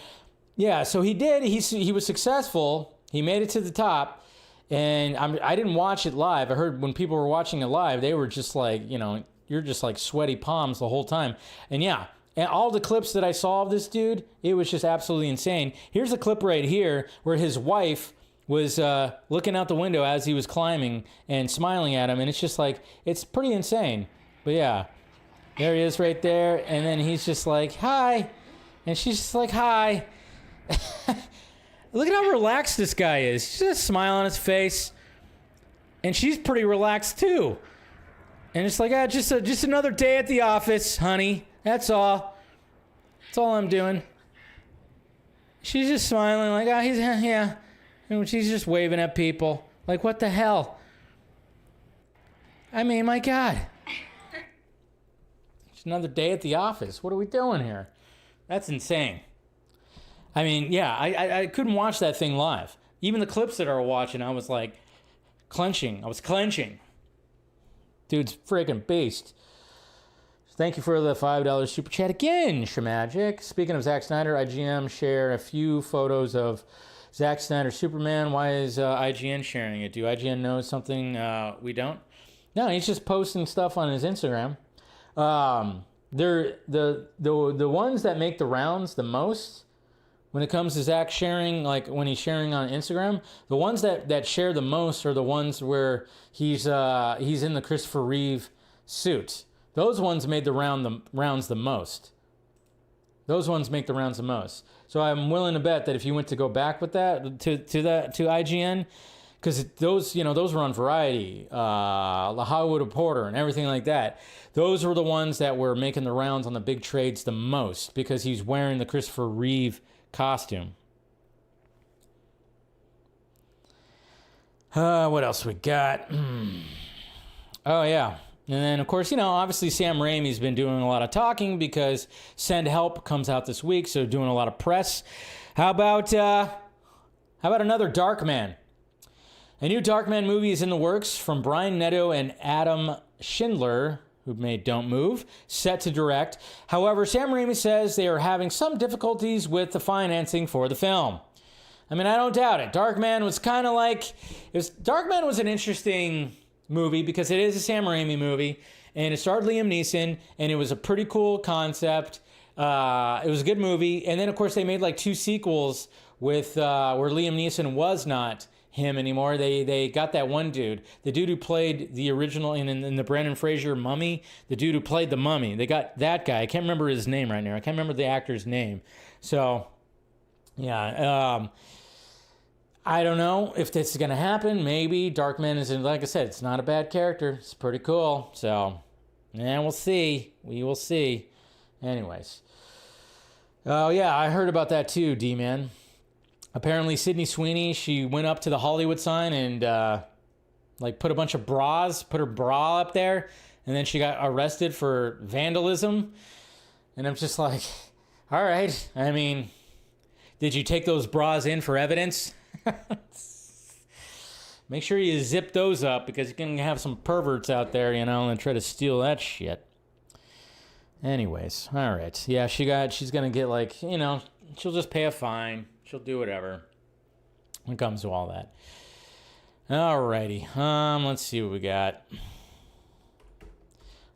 yeah, so he did. He was successful. He made it to the top, and I didn't watch it live. I heard when people were watching it live, they were just like, you're just like sweaty palms the whole time. And yeah, and all the clips that I saw of this dude, it was just absolutely insane. Here's a clip right here where his wife was looking out the window as he was climbing and smiling at him, and it's just like, it's pretty insane. But yeah, there he is right there, and then he's just like, hi, and she's just like, hi. Look at how relaxed this guy is. He's just a smile on his face, and she's pretty relaxed too. And it's like, just another day at the office, honey. That's all. That's all I'm doing. She's just smiling like, yeah. And she's just waving at people. Like, what the hell? I mean, my God. It's another day at the office. What are we doing here? That's insane. I mean, yeah, I couldn't watch that thing live. Even the clips that I was watching, I was like clenching. I was clenching. Dude's freaking beast. Thank you for the $5 super chat again, Shemagic. Speaking of Zack Snyder, IGN share a few photos of Zack Snyder Superman. Why is IGN sharing it? Do IGN know something we don't? No, he's just posting stuff on his Instagram. they're the ones that make the rounds the most when it comes to Zach sharing, like when he's sharing on Instagram, the ones that share the most are the ones where he's in the Christopher Reeve suit. Those ones made the rounds the most. Those ones make the rounds the most. So I'm willing to bet that if you went to go back with that to IGN, because those were on Variety, The Hollywood Reporter, and everything like that. Those were the ones that were making the rounds on the big trades the most because he's wearing the Christopher Reeve costume. What else we got? Oh, yeah. And then, of course, obviously Sam Raimi's been doing a lot of talking because Send Help comes out this week, so doing a lot of press. How about another Darkman? A new Darkman movie is in the works from Brian Netto and Adam Schindler, who made Don't Move, set to direct. However, Sam Raimi says they are having some difficulties with the financing for the film. I mean, I don't doubt it. Darkman was kind of like... Darkman was an interesting movie because it is a Sam Raimi movie, and it starred Liam Neeson, and it was a pretty cool concept. It was a good movie. And then, of course, they made like 2 sequels with where Liam Neeson was not him anymore. They got that one dude, the dude who played the original in the Brendan Fraser Mummy, the dude who played the Mummy. They got that guy. I can't remember his name right now. I can't remember the actor's name. So, yeah. I don't know if this is going to happen. Maybe. Darkman is, like I said, it's not a bad character. It's pretty cool. So, yeah, we'll see. We will see. Anyways. Oh, yeah, I heard about that too, D-Man. Apparently, Sydney Sweeney, she went up to the Hollywood sign and, put a bunch of bras, put her bra up there, and then she got arrested for vandalism. And I'm just like, all right. I mean, did you take those bras in for evidence? Make sure you zip those up because you can have some perverts out there, and try to steal that shit. Anyways, all right. Yeah, she's going to get she'll just pay a fine. She'll do whatever when it comes to all that. Alrighty. Let's see what we got.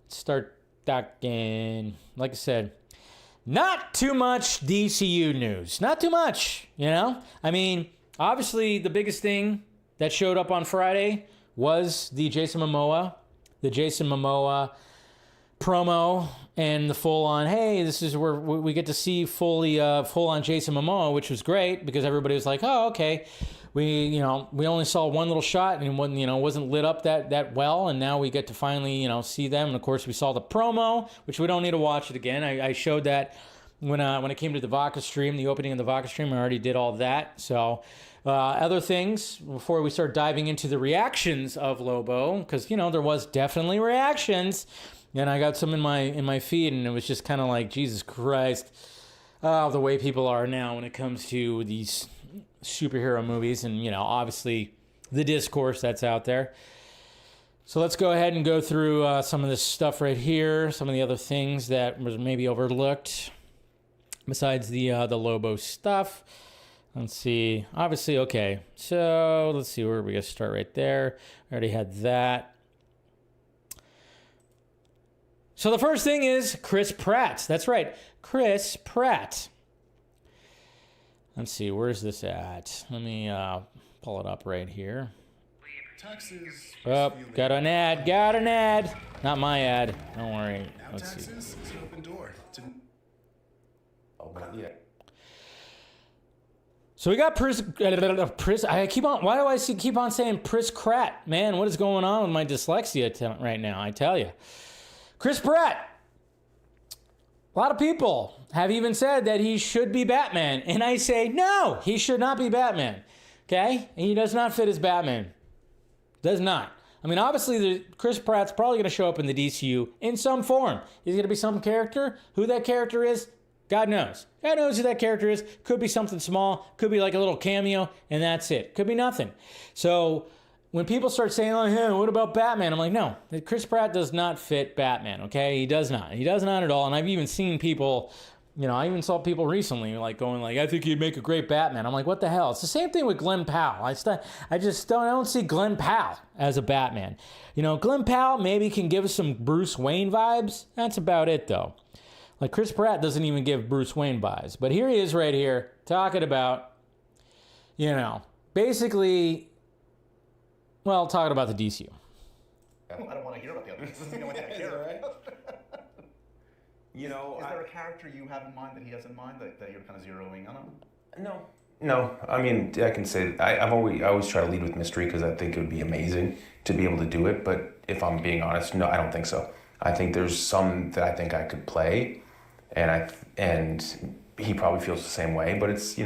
Let's start talking. Like I said, not too much DCU news. Not too much, I mean, obviously the biggest thing that showed up on Friday was the Jason Momoa promo and the full-on, hey, this is where we get to see full-on Jason Momoa, which was great because everybody was like, oh, okay. We only saw one little shot and wasn't lit up that well, and now we get to finally, see them. And of course, we saw the promo, which we don't need to watch it again. I showed that when it came to the Vodka stream, the opening of the Vodka stream. I already did all that. So, other things before we start diving into the reactions of Lobo, because there was definitely reactions. And I got some in my feed, and it was just kind of like, Jesus Christ, the way people are now when it comes to these superhero movies and, obviously the discourse that's out there. So let's go ahead and go through some of this stuff right here, some of the other things that was maybe overlooked besides the Lobo stuff. Let's see. Obviously, okay. So let's see where we're going to start right there. I already had that. So the first thing is Chris Pratt. That's right, Chris Pratt. Let's see, where's this at? Let me pull it up right here. Taxes. Oh, got an ad. Not my ad. Don't worry. Now Let's taxes see. is an open door. Yeah. So we got Pris. I keep on. Why do I keep on saying Pris Pratt? Man, what is going on with my dyslexia right now? I tell you. Chris Pratt. A lot of people have even said that he should be Batman. And I say, no, he should not be Batman. Okay? He does not fit as Batman. Does not. I mean, obviously, Chris Pratt's probably going to show up in the DCU in some form. He's going to be some character. Who that character is, God knows. God knows who that character is. Could be something small. Could be like a little cameo, and that's it. Could be nothing. So when people start saying, oh, hey, what about Batman? I'm like, no, Chris Pratt does not fit Batman, okay? He does not. He does not at all. And I've even seen people, I even saw people recently like going like, I think he'd make a great Batman. I'm like, what the hell? It's the same thing with Glenn Powell. I don't see Glenn Powell as a Batman. Glenn Powell maybe can give us some Bruce Wayne vibes. That's about it, though. Like Chris Pratt doesn't even give Bruce Wayne vibes. But here he is right here talking about, basically, talking about the DCU. I don't want to hear about the others. You know what that character, right? Is there a character you have in mind that he has in mind that you're kind of zeroing in on? No. I mean, I can say I always try to lead with mystery because I think it would be amazing to be able to do it. But if I'm being honest, no, I don't think so. I think there's some that I think I could play, and he probably feels the same way. But it's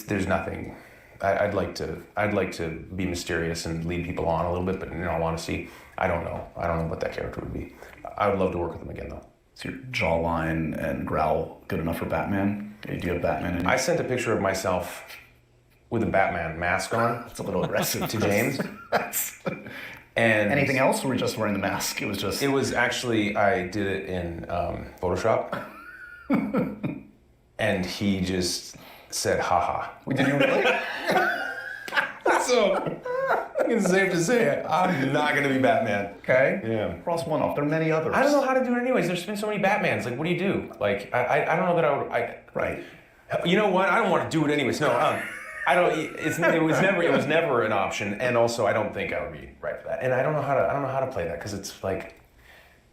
there's nothing. I'd like to be mysterious and lead people on a little bit, but in all honesty, I don't know what that character would be. I would love to work with him again, though. Is your jawline and growl good enough for Batman? Do you have Batman in you? I sent a picture of myself with a Batman mask on. It's a little aggressive. To James. And anything else, or were we just wearing the mask? It was actually, I did it in Photoshop. And he just said, haha. Did you really? So, I think it's safe to say I'm not going to be Batman. Okay. Yeah. Cross one off. There are many others. I don't know how to do it anyways. There's been so many Batmans. Like, what do you do? Like, I don't know that I would... Right. You know what? I don't want to do it anyways. No, I don't... It was never an option. And also, I don't think I would be right for that. And I don't know how to play that because it's like...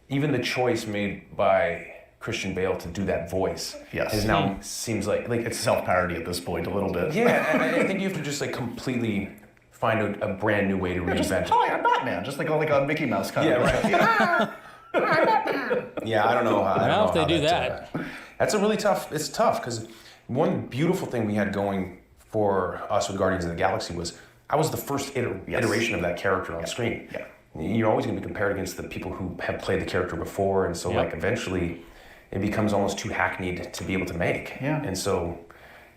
Even the choice made by Christian Bale to do that voice is now seems like it's self-parody at this point a little bit. Yeah, and I think you have to just like completely find a brand new way to reinvent it. Hi, I'm Batman. Just like a Mickey Mouse kind of. Right. I'm Batman. Yeah, I don't know how. I don't know if they do that. That's a really tough. It's tough because one beautiful thing we had going for us with Guardians of the Galaxy was I was the first iteration of that character on screen. Yeah. You're always going to be compared against the people who have played the character before, and so like eventually it becomes almost too hackneyed to be able to make. Yeah. And so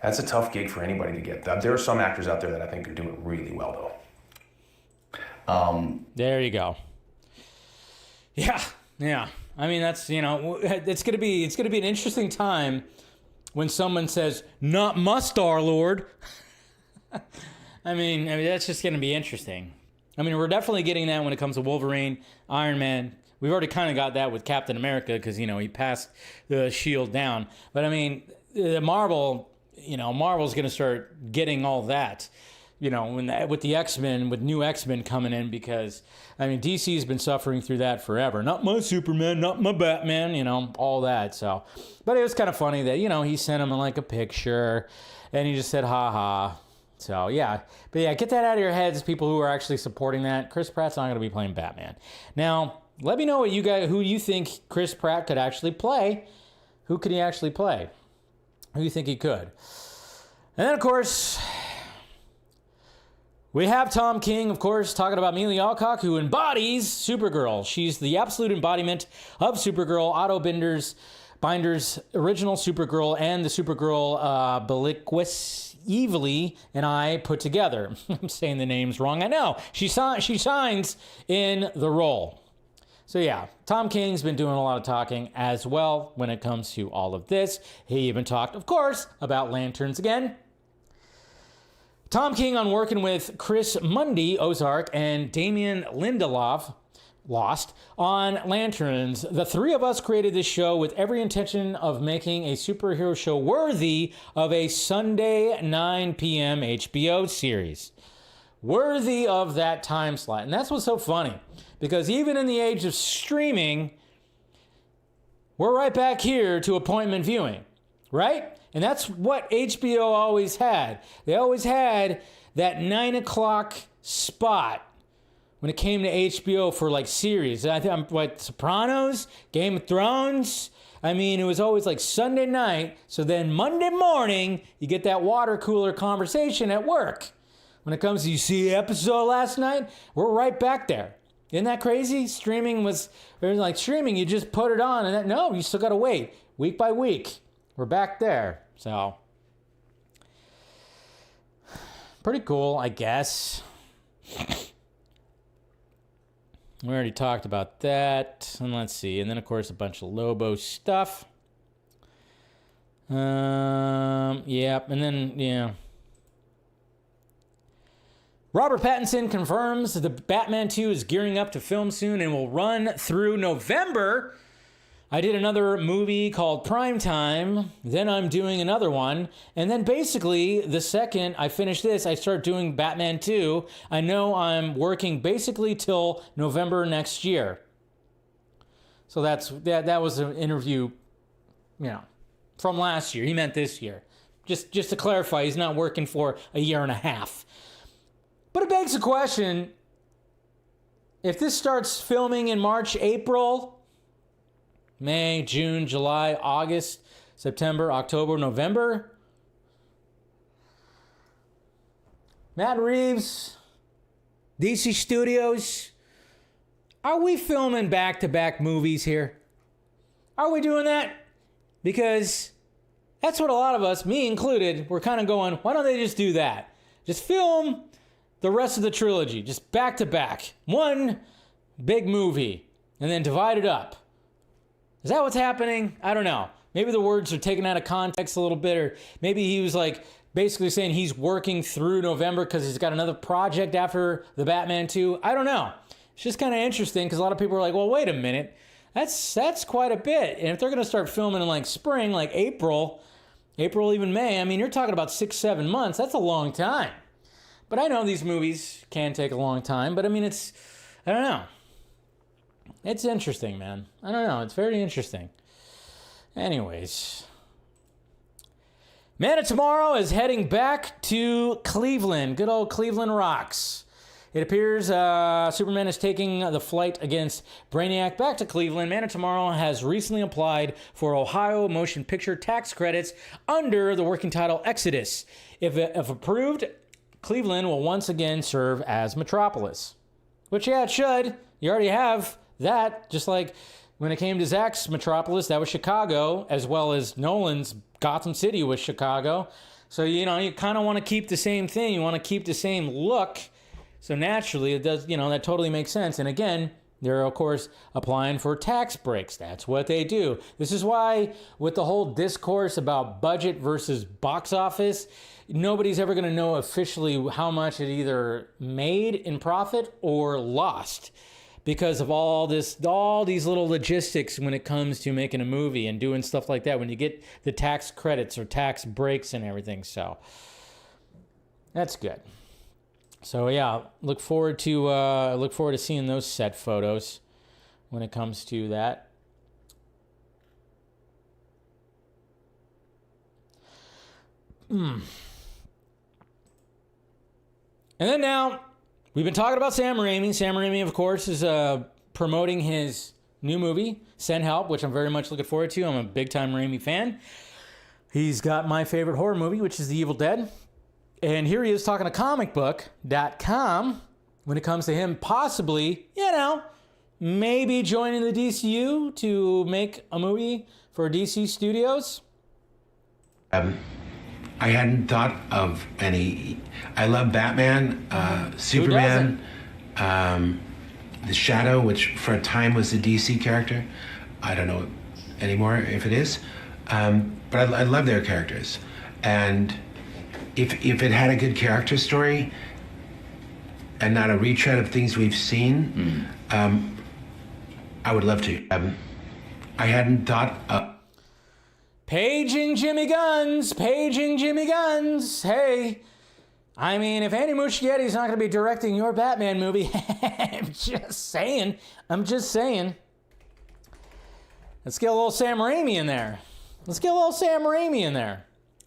that's a tough gig for anybody to get. There are some actors out there that I think could do it really well, though. There you go. Yeah. I mean, that's it's gonna be an interesting time when someone says, "Not my Star-Lord." I mean, that's just gonna be interesting. I mean, we're definitely getting that when it comes to Wolverine, Iron Man. We've already kind of got that with Captain America because, he passed the shield down. But, I mean, Marvel's going to start getting all that, with the X-Men, with new X-Men coming in because, I mean, DC's been suffering through that forever. Not my Superman, not my Batman, all that. So, but it was kind of funny that, he sent him like a picture and he just said, ha. So, yeah. But, yeah, get that out of your heads, people who are actually supporting that. Chris Pratt's not going to be playing Batman. Now, let me know who you think Chris Pratt could actually play. Who could he actually play? Who do you think he could? And then, of course, we have Tom King, of course, talking about Amelia Alcock, who embodies Supergirl. She's the absolute embodiment of Supergirl, Otto Binder's original Supergirl, and the Supergirl Belliquous Evilly and I put together. I'm saying the names wrong. I know. She shines in the role. So yeah, Tom King's been doing a lot of talking as well when it comes to all of this. He even talked, of course, about Lanterns again. Tom King on working with Chris Mundy, Ozark, and Damian Lindelof, Lost, on Lanterns. The three of us created this show with every intention of making a superhero show worthy of a Sunday 9 p.m. HBO series. Worthy of that time slot. And that's what's so funny. Because even in the age of streaming, we're right back here to appointment viewing, right? And that's what HBO always had. They always had that 9 o'clock spot when it came to HBO for like series. I think Sopranos, Game of Thrones. I mean, it was always like Sunday night. So then Monday morning, you get that water cooler conversation at work. When it comes to, you see the episode last night, we're right back there. Isn't that crazy? Streaming you just put it on and no, you still got to wait week by week. We're back there. So pretty cool, I guess. We already talked about that. And let's see. And then, of course, a bunch of Lobo stuff. And then, yeah. Robert Pattinson confirms the Batman 2 is gearing up to film soon and will run through November. I did another movie called Primetime, then I'm doing another one, and then basically the second I finish this, I start doing Batman 2. I know I'm working basically till November next year. So that was an interview, from last year. He meant this year. Just to clarify, he's not working for a year and a half. But it begs the question, if this starts filming in March, April, May, June, July, August, September, October, November. Matt Reeves, DC Studios, are we filming back-to-back movies here? Are we doing that? Because that's what a lot of us, me included, we're kind of going, why don't they just do that? Just film the rest of the trilogy, just back-to-back. One big movie, and then divide it up. Is that what's happening? I don't know. Maybe the words are taken out of context a little bit, or maybe he was basically saying he's working through November because he's got another project after the Batman 2. I don't know. It's just kind of interesting because a lot of people are like, well, wait a minute. That's quite a bit. And if they're going to start filming in spring, like April, even May, you're talking about 6-7 months. That's a long time. But I know these movies can take a long time, but I don't know. It's interesting, man. I don't know. It's very interesting. Anyways. Man of Tomorrow is heading back to Cleveland. Good old Cleveland rocks. It appears Superman is taking the flight against Brainiac back to Cleveland. Man of Tomorrow has recently applied for Ohio motion picture tax credits under the working title Exodus. If approved, Cleveland will once again serve as Metropolis. Which, yeah, it should. You already have that, just like when it came to Zack's Metropolis, that was Chicago, as well as Nolan's Gotham City was Chicago. So, you kind of want to keep the same thing. You want to keep the same look. So naturally, it does, that totally makes sense. And again, they're, of course, applying for tax breaks. That's what they do. This is why, with the whole discourse about budget versus box office, nobody's ever going to know officially how much it either made in profit or lost. Because of all these little logistics when it comes to making a movie and doing stuff like that, when you get the tax credits or tax breaks and everything. So that's good. So yeah, look forward to seeing those set photos when it comes to that. And then now, we've been talking about Sam Raimi. Sam Raimi, of course, is promoting his new movie, Send Help, which I'm very much looking forward to. I'm a big-time Raimi fan. He's got my favorite horror movie, which is The Evil Dead. And here he is talking to comicbook.com when it comes to him possibly, maybe joining the DCU to make a movie for DC Studios. I hadn't thought of any. I love Batman, Superman, The Shadow, which for a time was a DC character. I don't know anymore if it is, but I love their characters. And if it had a good character story and not a retread of things we've seen, I would love to. I hadn't thought of. Paging Jimmy Guns. Hey, if Andy Muschietti's not going to be directing your Batman movie, I'm just saying. Let's get a little Sam Raimi in there.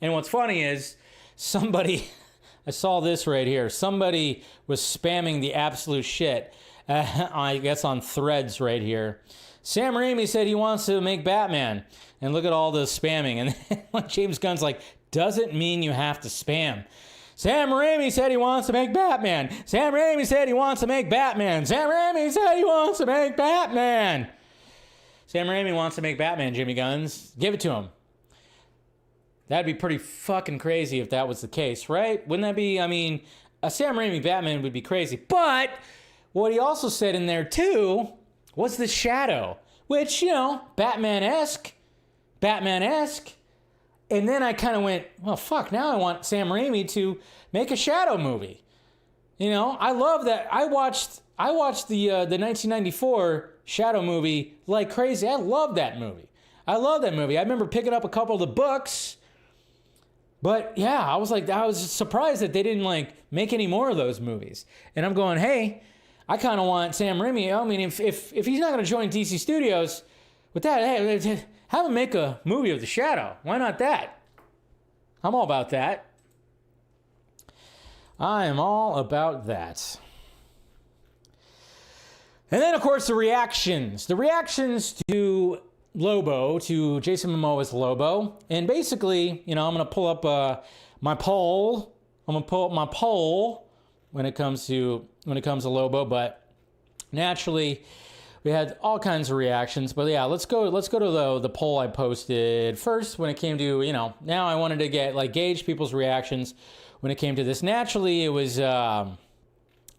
And what's funny is I saw this right here. Somebody was spamming the absolute shit, I guess on Threads right here. Sam Raimi said he wants to make Batman. And look at all the spamming. And James Gunn's like, doesn't mean you have to spam. Sam Raimi said he wants to make Batman. Sam Raimi said he wants to make Batman. Sam Raimi said he wants to make Batman. Sam Raimi wants to make Batman, Jimmy Guns. Give it to him. That'd be pretty fucking crazy if that was the case, right? Wouldn't that be, a Sam Raimi Batman would be crazy. But what he also said in there, too, was the Shadow. Which, Batman-esque. And then I kind of went, well, fuck, now I want Sam Raimi to make a Shadow movie. You know, I love that. I watched the 1994 Shadow movie like crazy. I love that movie. I remember picking up a couple of the books. But yeah, I was surprised that they didn't like make any more of those movies. And I'm going, hey, I kind of want Sam Raimi. I mean, if he's not going to join DC Studios with that, hey, have him make a movie of the Shadow. Why not that? I'm all about that. I am all about that. And then, of course, the reactions. The reactions to Lobo, to Jason Momoa's Lobo. And basically, you know, I'm going to pull up my poll. I'm going to pull up my poll when it comes to Lobo. But naturally, we had all kinds of reactions. But yeah, let's go to the poll I posted first when it came to, you know, now I wanted to gauge people's reactions when it came to this. Naturally, it was going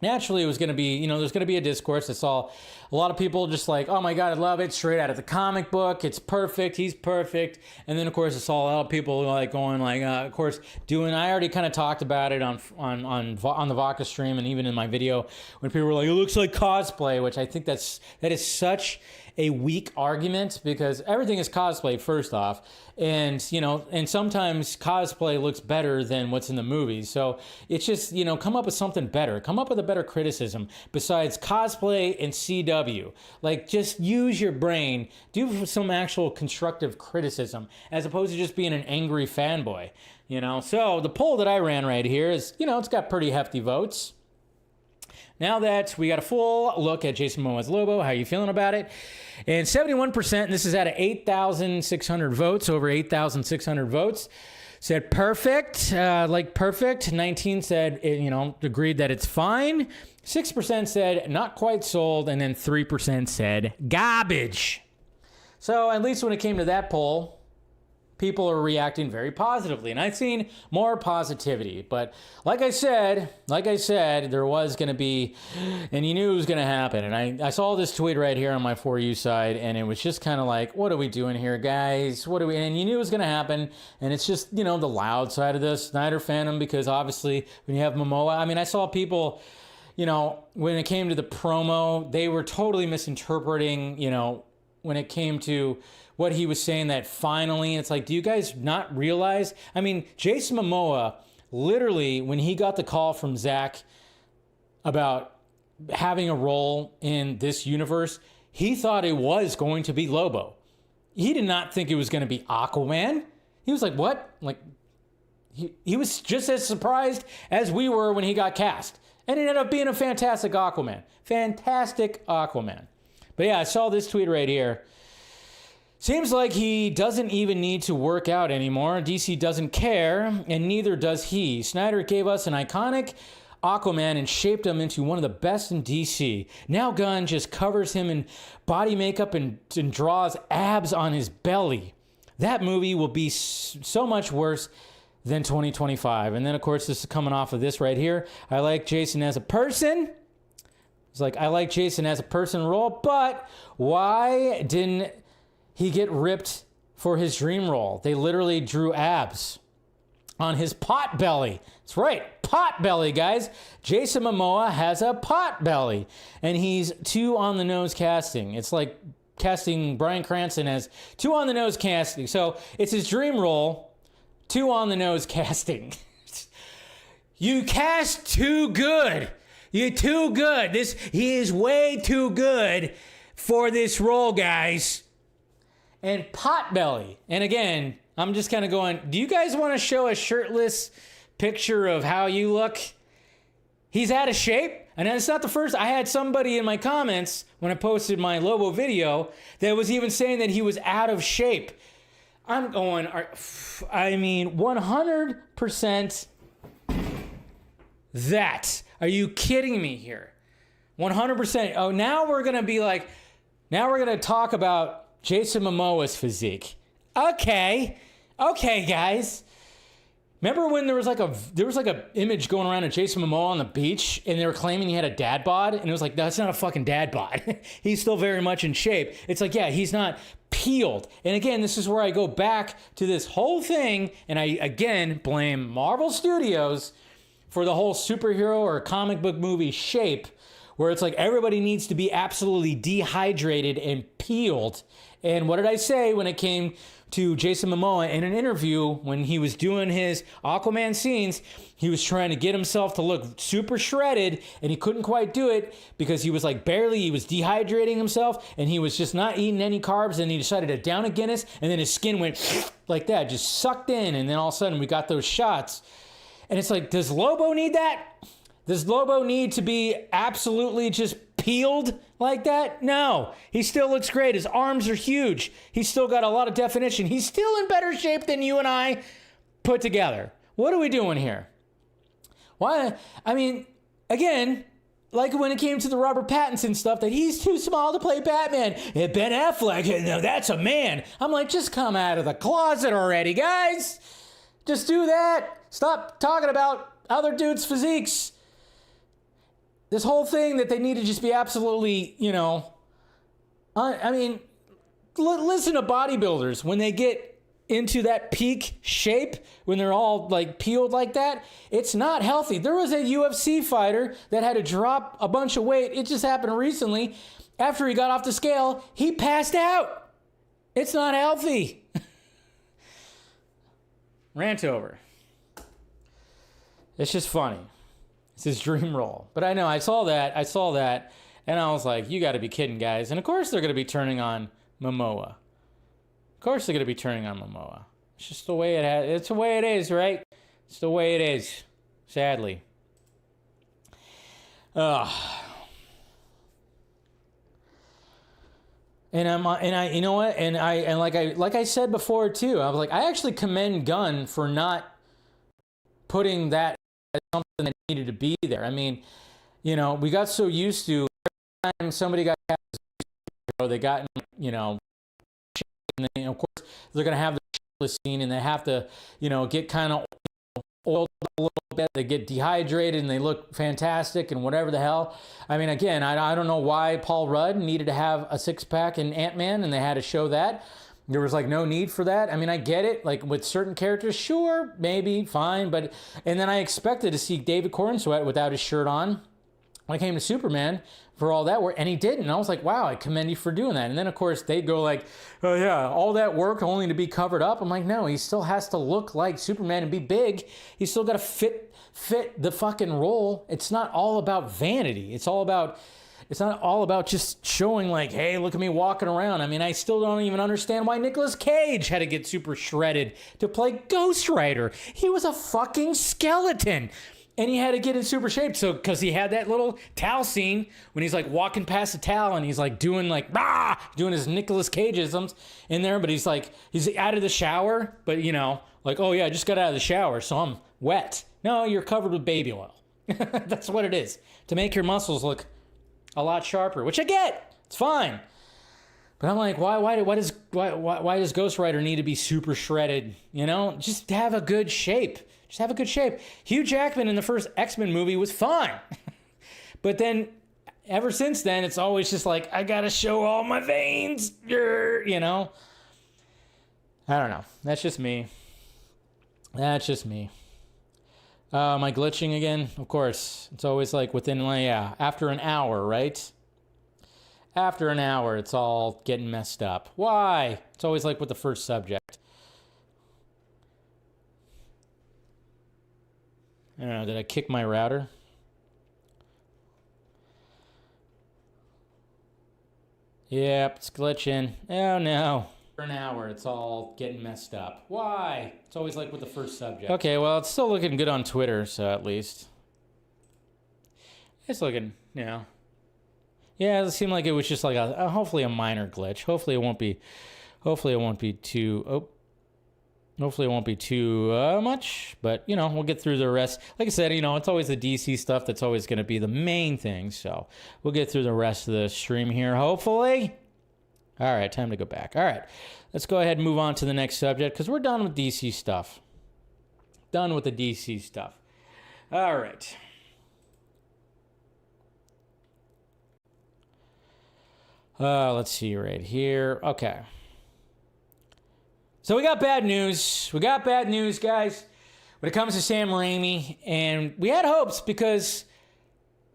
to be, you know, there's going to be a discourse. I saw a lot of people just like, oh my God, I love it. Straight out of the comic book. It's perfect. He's perfect. And then, of course, I saw a lot of people like going like, of course, doing, I already kind of talked about it on the Vodka stream and even in my video when people were like, it looks like cosplay, which I think that is such a weak argument because everything is cosplay first off. And, you know, and sometimes cosplay looks better than what's in the movies. So it's just, you know, come up with something better. Come up with a better criticism besides cosplay and CW. Like, just use your brain. Do some actual constructive criticism as opposed to just being an angry fanboy, you know. So the poll that I ran right here is, you know, it's got pretty hefty votes. Now that we got a full look at Jason Momoa's Lobo, how are you feeling about it? And 71%, and this is out of 8,600 votes, over 8,600 votes, said perfect, like perfect. 19 said, you know, agreed that it's fine. 6% said not quite sold, and then 3% said garbage. So at least when it came to that poll, people are reacting very positively, and I've seen more positivity. But like I said, there was going to be, and you knew it was going to happen. And I saw this tweet right here on my For You side, and it was just kind of like, what are we doing here, guys? And you knew it was going to happen. And it's just, you know, the loud side of the Snyder fandom, because obviously when you have Momoa, I mean, I saw people, you know, when it came to the promo, they were totally misinterpreting, you know, when it came to what he was saying, that finally, it's like, do you guys not realize? I mean, Jason Momoa, literally, when he got the call from Zach about having a role in this universe, he thought it was going to be Lobo. He did not think it was going to be Aquaman. He was like, what? Like, he was just as surprised as we were when he got cast. And it ended up being a fantastic Aquaman. Fantastic Aquaman. But yeah, I saw this tweet right here. Seems like he doesn't even need to work out anymore. DC doesn't care, and neither does he. Snyder gave us an iconic Aquaman and shaped him into one of the best in DC. Now Gunn just covers him in body makeup and draws abs on his belly. That movie will be so much worse than 2025. And then, of course, this is coming off of this right here. I like Jason as a person. It's like, I like Jason as a person role, but why didn't he get ripped for his dream role? They literally drew abs on his pot belly. That's right, pot belly, guys. Jason Momoa has a pot belly, and he's too on the nose casting. It's like casting Bryan Cranston as too on the nose casting. So it's his dream role, too on the nose casting. You cast too good. You're too good. He is way too good for this role, guys. And Potbelly. And again, I'm just kind of going, do you guys want to show a shirtless picture of how you look? He's out of shape. And it's not the first. I had somebody in my comments when I posted my Lobo video that was even saying that he was out of shape. I'm going, I mean, 100% that. Are you kidding me here? 100%. Oh, now we're going to talk about Jason Momoa's physique. Okay, guys. Remember when there was like a image going around of Jason Momoa on the beach and they were claiming he had a dad bod? And it was like, that's not a fucking dad bod. He's still very much in shape. It's like, yeah, he's not peeled. And again, this is where I go back to this whole thing, and I again blame Marvel Studios for the whole superhero or comic book movie shape, where it's like everybody needs to be absolutely dehydrated and peeled. And what did I say when it came to Jason Momoa in an interview when he was doing his Aquaman scenes? He was trying to get himself to look super shredded, and he couldn't quite do it because he was like he was dehydrating himself, and he was just not eating any carbs, and he decided to down a Guinness, and then his skin went like that, just sucked in, and then all of a sudden we got those shots. And it's like, does Lobo need that? Does Lobo need to be absolutely just peeled like that? No. He still looks great. His arms are huge. He's still got a lot of definition. He's still in better shape than you and I put together. What are we doing here? Why? I mean, again, like when it came to the Robert Pattinson stuff, that he's too small to play Batman. And Ben Affleck, no, that's a man. I'm like, just come out of the closet already, guys. Just do that. Stop talking about other dudes' physiques. This whole thing that they need to just be absolutely, I mean, listen to bodybuilders when they get into that peak shape, when they're all like peeled like that. It's not healthy. There was a UFC fighter that had to drop a bunch of weight. It just happened recently. After he got off the scale, he passed out. It's not healthy. Rant over. It's just funny. It's his dream role. But I know, I saw that, and I was like, you got to be kidding, guys. And of course they're going to be turning on Momoa. Of course they're going to be turning on Momoa. It's just the way it's the way it is, right? It's the way it is, sadly. And you know what? And like I said before too, I was like, I actually commend Gunn for not putting that as something that needed to be there. I mean, we got so used to every time somebody got cast, they got, and then, of course they're gonna have the shirtless scene, and they have to, get kind of oiled a little bit. They get dehydrated and they look fantastic and whatever the hell. I mean, again, I don't know why Paul Rudd needed to have a six-pack in Ant-Man, and they had to show that. There was like no need for that. I mean, I get it. Like with certain characters, sure, maybe, fine. And then I expected to see David Cornsweet without his shirt on when it came to Superman for all that work, and he didn't. And I was like, wow, I commend you for doing that. And then of course they go like, oh yeah, all that work only to be covered up. I'm like, no, he still has to look like Superman and be big. He's still got to fit the fucking role. It's not all about vanity. It's not all about just showing like, hey, look at me walking around. I mean, I still don't even understand why Nicolas Cage had to get super shredded to play Ghost Rider. He was a fucking skeleton. And he had to get in super shape. So, because he had that little towel scene when he's like walking past the towel and he's like doing doing his Nicolas Cageisms in there. But he's out of the shower. But, like, oh yeah, I just got out of the shower, so I'm wet. No, you're covered with baby oil. That's what it is. To make your muscles look a lot sharper, which I get. It's fine. But I'm like, why does Ghost Rider need to be super shredded? Just have a good shape. Just have a good shape. Hugh Jackman in the first X-Men movie was fine. But then, ever since then, it's always just like, I gotta show all my veins. I don't know. That's just me. Am I glitching again? Of course. It's always like after an hour, right? After an hour, it's all getting messed up. Why? It's always like with the first subject. I don't know, did I kick my router? Yep, it's glitching. Oh no. For an hour, it's all getting messed up. Why? It's always like with the first subject. Okay, well, it's still looking good on Twitter, so at least. It's looking, Yeah, it seemed like it was just like hopefully a minor glitch. Hopefully it won't be too much, but we'll get through the rest. Like I said, it's always the DC stuff that's always going to be the main thing. So we'll get through the rest of the stream here, hopefully. All right, time to go back. All right, let's go ahead and move on to the next subject because we're done with DC stuff. Done with the DC stuff. All right. Let's see right here. Okay. So we got bad news. Guys. when it comes to Sam Raimi, and we had hopes because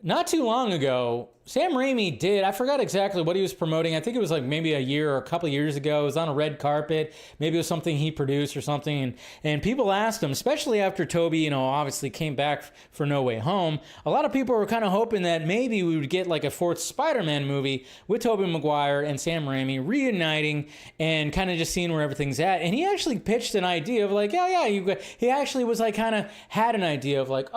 not too long ago, Sam Raimi did, I forgot exactly what he was promoting. I think it was like maybe a year or a couple of years ago. It was on a red carpet. Maybe it was something he produced or something. And people asked him, especially after Tobey, obviously came back for No Way Home. A lot of people were kind of hoping that maybe we would get like a fourth Spider-Man movie with Tobey Maguire and Sam Raimi reuniting and kind of just seeing where everything's at. And he actually pitched an idea of like, he actually was like kind of had an idea of like,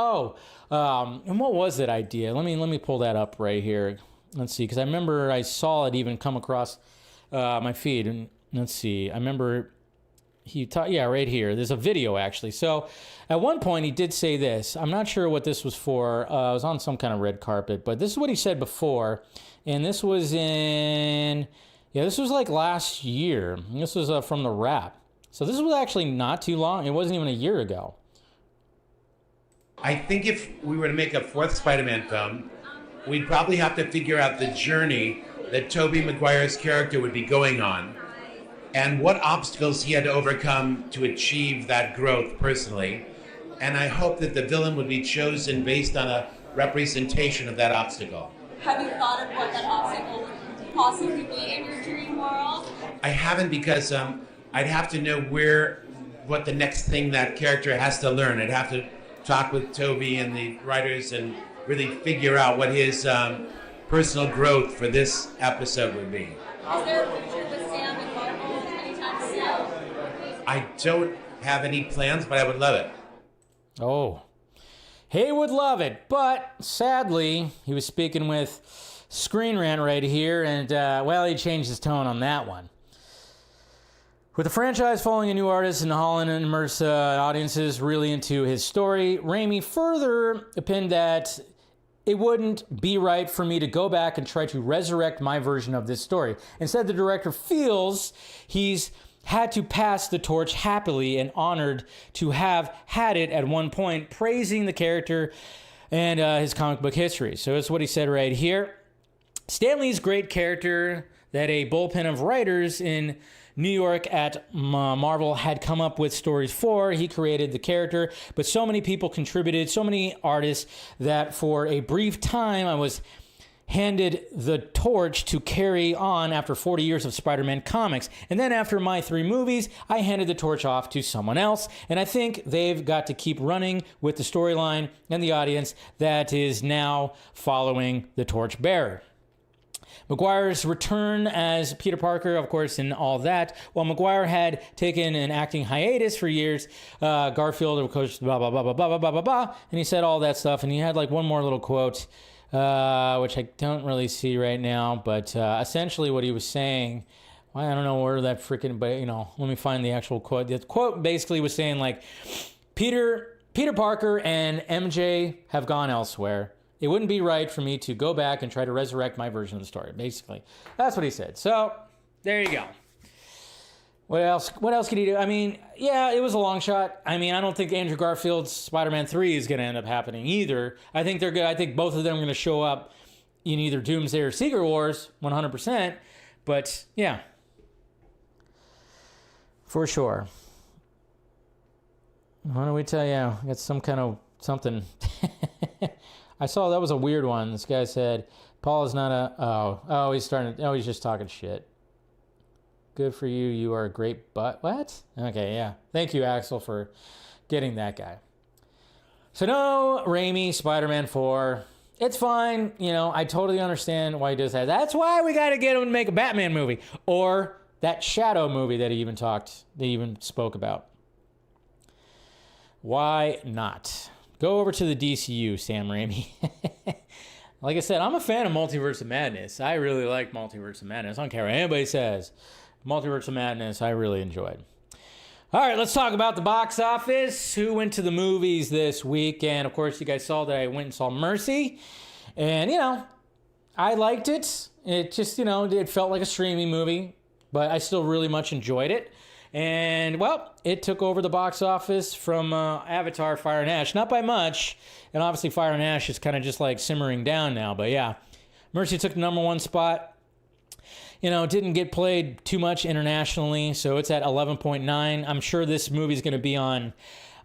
and what was that idea? Let me pull that up right here. Let's see, because I remember I saw it even come across my feed. And let's see, I remember he taught, right here. There's a video actually. So at one point he did say this. I'm not sure what this was for. It was on some kind of red carpet, but this is what he said before. And this was this was like last year. This was from The Wrap. So this was actually not too long. It wasn't even a year ago. I think if we were to make a fourth Spider-Man film, we'd probably have to figure out the journey that Tobey Maguire's character would be going on and what obstacles he had to overcome to achieve that growth personally. And I hope that the villain would be chosen based on a representation of that obstacle. Have you thought of what that obstacle would possibly be in your dream world? I haven't, because I'd have to know what the next thing that character has to learn. I'd have to talk with Tobey and the writers and really figure out what his personal growth for this episode would be. Is there a future with Sam and Marvel anytime soon? I don't have any plans, but I would love it. Oh, he would love it. But sadly, he was speaking with Screen Rant right here, and he changed his tone on that one. With the franchise following a new artist and Holland and immerse audiences really into his story, Raimi further opined that it wouldn't be right for me to go back and try to resurrect my version of this story. Instead, the director feels he's had to pass the torch happily and honored to have had it at one point, praising the character and his comic book history. So that's what he said right here. Stan Lee's great character that a bullpen of writers in New York at Marvel had come up with stories for. He created the character, but so many people contributed, so many artists, that for a brief time I was handed the torch to carry on after 40 years of Spider-Man comics. And then after my 3 movies, I handed the torch off to someone else. And I think they've got to keep running with the storyline and the audience that is now following the torch bearer. Maguire's return as Peter Parker, of course, and all that. While Maguire had taken an acting hiatus for years, Garfield, of course, blah, blah, blah, blah, blah, blah, blah, blah, and he said all that stuff, and he had like one more little quote, which I don't really see right now, but essentially what he was saying, I don't know where that freaking, but, let me find the actual quote. The quote basically was saying, like, Peter Parker and MJ have gone elsewhere. It wouldn't be right for me to go back and try to resurrect my version of the story, basically. That's what he said. So, there you go. What else could he do? I mean, yeah, it was a long shot. I mean, I don't think Andrew Garfield's Spider-Man 3 is going to end up happening either. I think they're good. I think both of them are going to show up in either Doomsday or Secret Wars, 100%. But, yeah. For sure. What do we tell you? I got some kind of something... I saw that was a weird one. This guy said, Paul is not he's just talking shit. Good for you. You are a great butt. What? Okay, yeah. Thank you, Axel, for getting that guy. So no, Raimi, Spider-Man 4. It's fine. I totally understand why he does that. That's why we got to get him to make a Batman movie. Or that Shadow movie that he even spoke about. Why not? Go over to the DCU, Sam Raimi. Like I said, I'm a fan of Multiverse of Madness. I really like Multiverse of Madness. I don't care what anybody says. Multiverse of Madness, I really enjoyed. All right, let's talk about the box office. Who went to the movies this week? And, of course, you guys saw that I went and saw Mercy. And, I liked it. It just, it felt like a streaming movie. But I still really much enjoyed it. And, well, it took over the box office from Avatar, Fire and Ash. Not by much. And obviously Fire and Ash is kind of just like simmering down now. But, yeah, Mercy took the number 1 spot. Didn't get played too much internationally. So it's at 11.9. I'm sure this movie is going to be on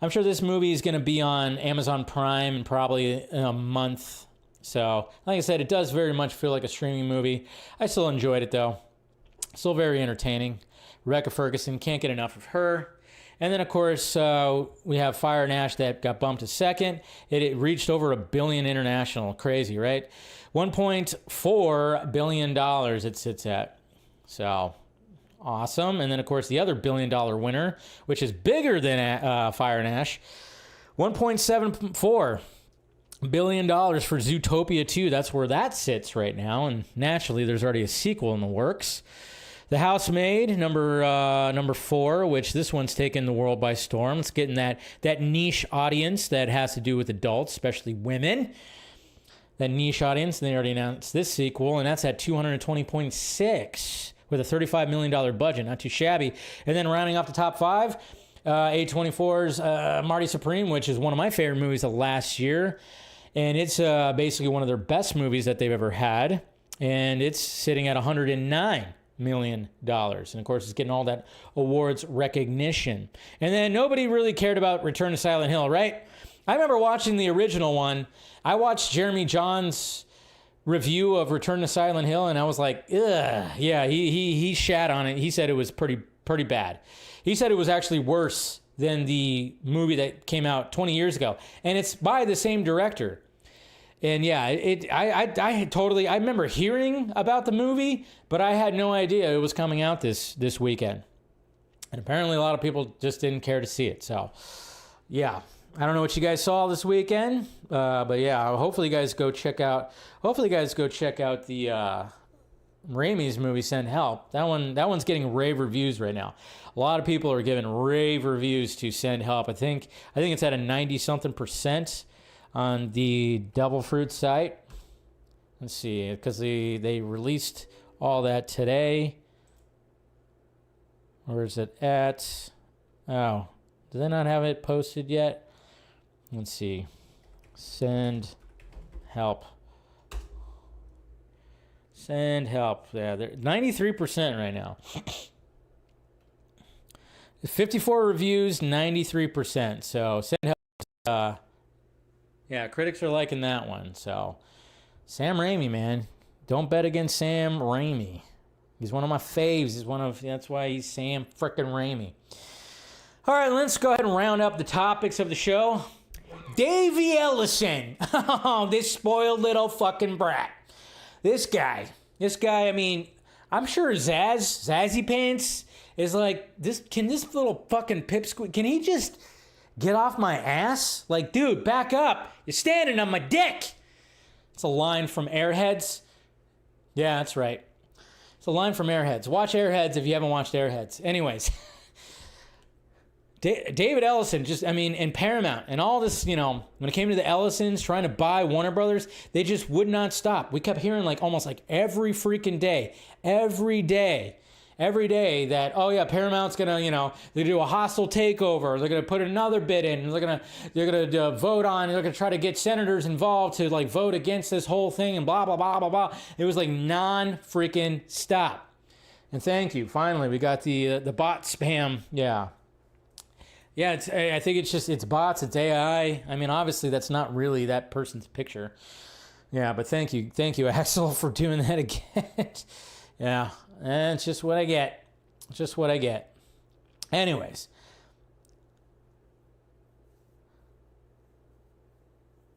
I'm sure this movie is going to be on Amazon Prime in probably in a month. So, like I said, it does very much feel like a streaming movie. I still enjoyed it, though. Still very entertaining. Rebecca Ferguson, can't get enough of her. And then, of course, we have Fire and Ash that got bumped to second. It reached over $1 billion international. Crazy, right? $1.4 billion it sits at. So, awesome. And then, of course, the other $1 billion winner, which is bigger than Fire and Ash, $1.74 billion for Zootopia 2. That's where that sits right now. And naturally, there's already a sequel in the works. The Housemaid, number 4, which this one's taken the world by storm. It's getting that niche audience that has to do with adults, especially women. That niche audience, and they already announced this sequel, and that's at $220.6 with a $35 million budget. Not too shabby. And then rounding off the top 5, A24's Marty Supreme, which is one of my favorite movies of last year. And it's basically one of their best movies that they've ever had. And it's sitting at $109 million. And of course, it's getting all that awards recognition. And then nobody really cared about Return to Silent Hill, right? I remember watching the original one. I watched Jeremy John's review of Return to Silent Hill, and I was like, ugh. Yeah, he shat on it. He said it was pretty bad. He said it was actually worse than the movie that came out 20 years ago. And it's by the same director. And yeah, I remember hearing about the movie, but I had no idea it was coming out this weekend. And apparently a lot of people just didn't care to see it. So yeah, I don't know what you guys saw this weekend, but yeah, hopefully you guys go check out the Raimi's movie, Send Help. That one's getting rave reviews right now. A lot of people are giving rave reviews to Send Help. I think it's at a 90-something% on the Devil Fruit site. Let's see, because they released all that today. Where is it at? Oh, do they not have it posted yet? Let's see. Send Help. Send Help. Yeah, they're 93% right now. 54 reviews, 93%. So Send Help. Yeah, critics are liking that one. So Sam Raimi, man. Don't bet against Sam Raimi. He's one of my faves. That's why he's Sam frickin' Raimi. All right, let's go ahead and round up the topics of the show. Davey Ellison. Oh, this spoiled little fucking brat. This guy, I mean, I'm sure Zazzy Pants is like, can this little fucking pipsqueak, can he just get off my ass? Like, dude, back up. You're standing on my dick. It's a line from Airheads. Yeah, that's right. It's a line from Airheads. Watch Airheads if you haven't watched Airheads. Anyways. David Ellison, and Paramount, and all this, when it came to the Ellisons trying to buy Warner Brothers, they just would not stop. We kept hearing almost every freaking day, every day that, oh yeah, Paramount's gonna, they do a hostile takeover. They're gonna put another bid in. They're gonna vote on. They're gonna try to get senators involved to vote against this whole thing and blah blah blah blah blah. It was non-freaking stop. And thank you. Finally, we got the bot spam. Yeah. Yeah, I think it's bots, it's AI. I mean, obviously, that's not really that person's picture. Yeah, but thank you, Axel, for doing that again. Yeah, and it's just what I get. Anyways.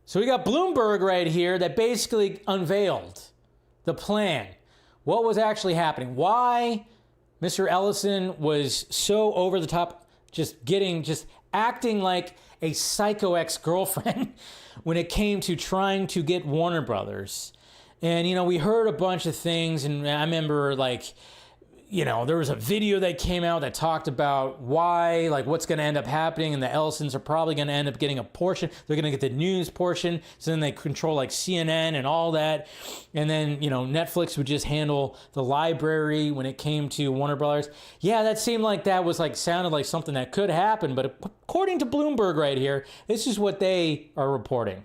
So we got Bloomberg right here that basically unveiled the plan. What was actually happening? Why Mr. Ellison was so over the top, just acting like a psycho ex-girlfriend when it came to trying to get Warner Brothers. And, we heard a bunch of things, and I remember, there was a video that came out that talked about why, what's going to end up happening, and the Ellisons are probably going to end up getting a portion. They're going to get the news portion, so then they control, CNN and all that. And then, Netflix would just handle the library when it came to Warner Brothers. Yeah, that seemed like that was, sounded like something that could happen, but according to Bloomberg right here, this is what they are reporting.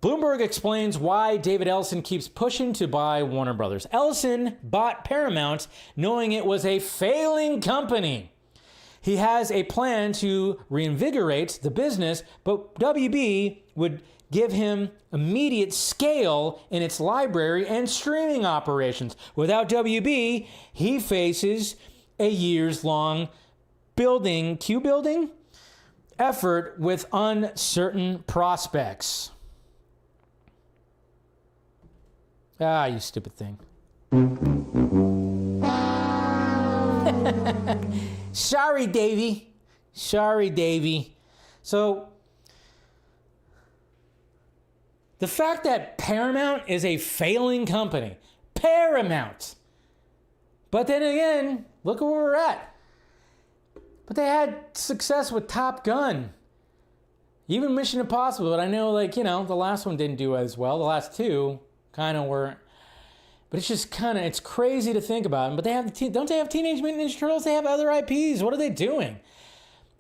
Bloomberg explains why David Ellison keeps pushing to buy Warner Brothers. Ellison bought Paramount knowing it was a failing company. he has a plan to reinvigorate the business, but WB would give him immediate scale in its library and streaming operations. Without WB, he faces a years-long queue building effort with uncertain prospects. Ah, you stupid thing. Sorry, Davey. Sorry, Davey. So, the fact that Paramount is a failing company. Paramount. But then again, look at where we're at. But they had success with Top Gun. Even Mission Impossible, but I know, the last one didn't do as well. The last two kind of weren't. But it's just it's crazy to think about. But don't they have Teenage Mutant Ninja Turtles? They have other IPs. What are they doing?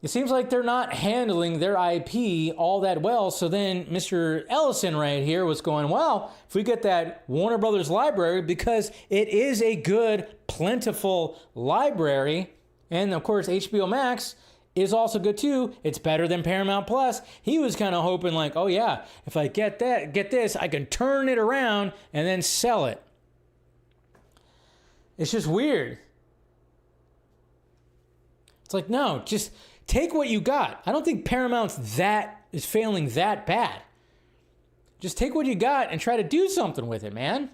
It seems like they're not handling their IP all that well. So then Mr. Ellison right here was going, well, if we get that Warner Brothers library, because it is a good, plentiful library, and of course HBO Max is also good too. It's better than Paramount Plus. He was kind of hoping oh yeah, if I get this, I can turn it around and then sell it. It's just weird. It's no, just take what you got. I don't think Paramount's is failing that bad. Just take what you got and try to do something with it, man.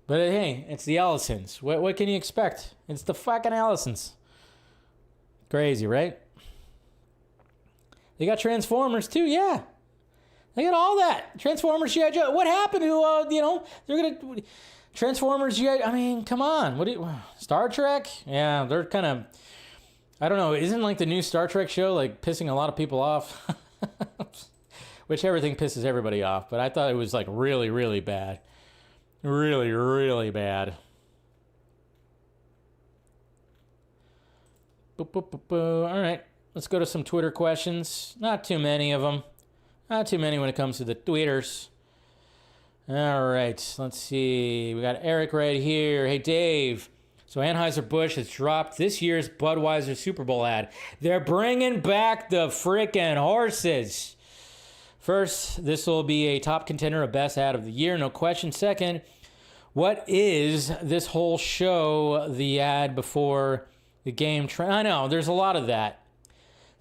But hey, it's the Ellisons. What can you expect? It's the fucking Ellisons. Crazy, right? They got Transformers too, yeah. They got all that. Transformers, G.I. Joe. What happened to, they're going to... Transformers, I mean, come on. Star Trek? Yeah, they're kind of... I don't know. Isn't the new Star Trek show pissing a lot of people off? Which everything pisses everybody off. But I thought it was really, really bad. Really, really bad. All right. Let's go to some Twitter questions. Not too many of them. Not too many when it comes to the tweeters. All right. Let's see. We got Eric right here. Hey, Dave. So Anheuser-Busch has dropped this year's Budweiser Super Bowl ad. They're bringing back the frickin' horses. First, this will be a top contender of best ad of the year, no question. Second, what is this whole show, the ad before the game? I know, there's a lot of that.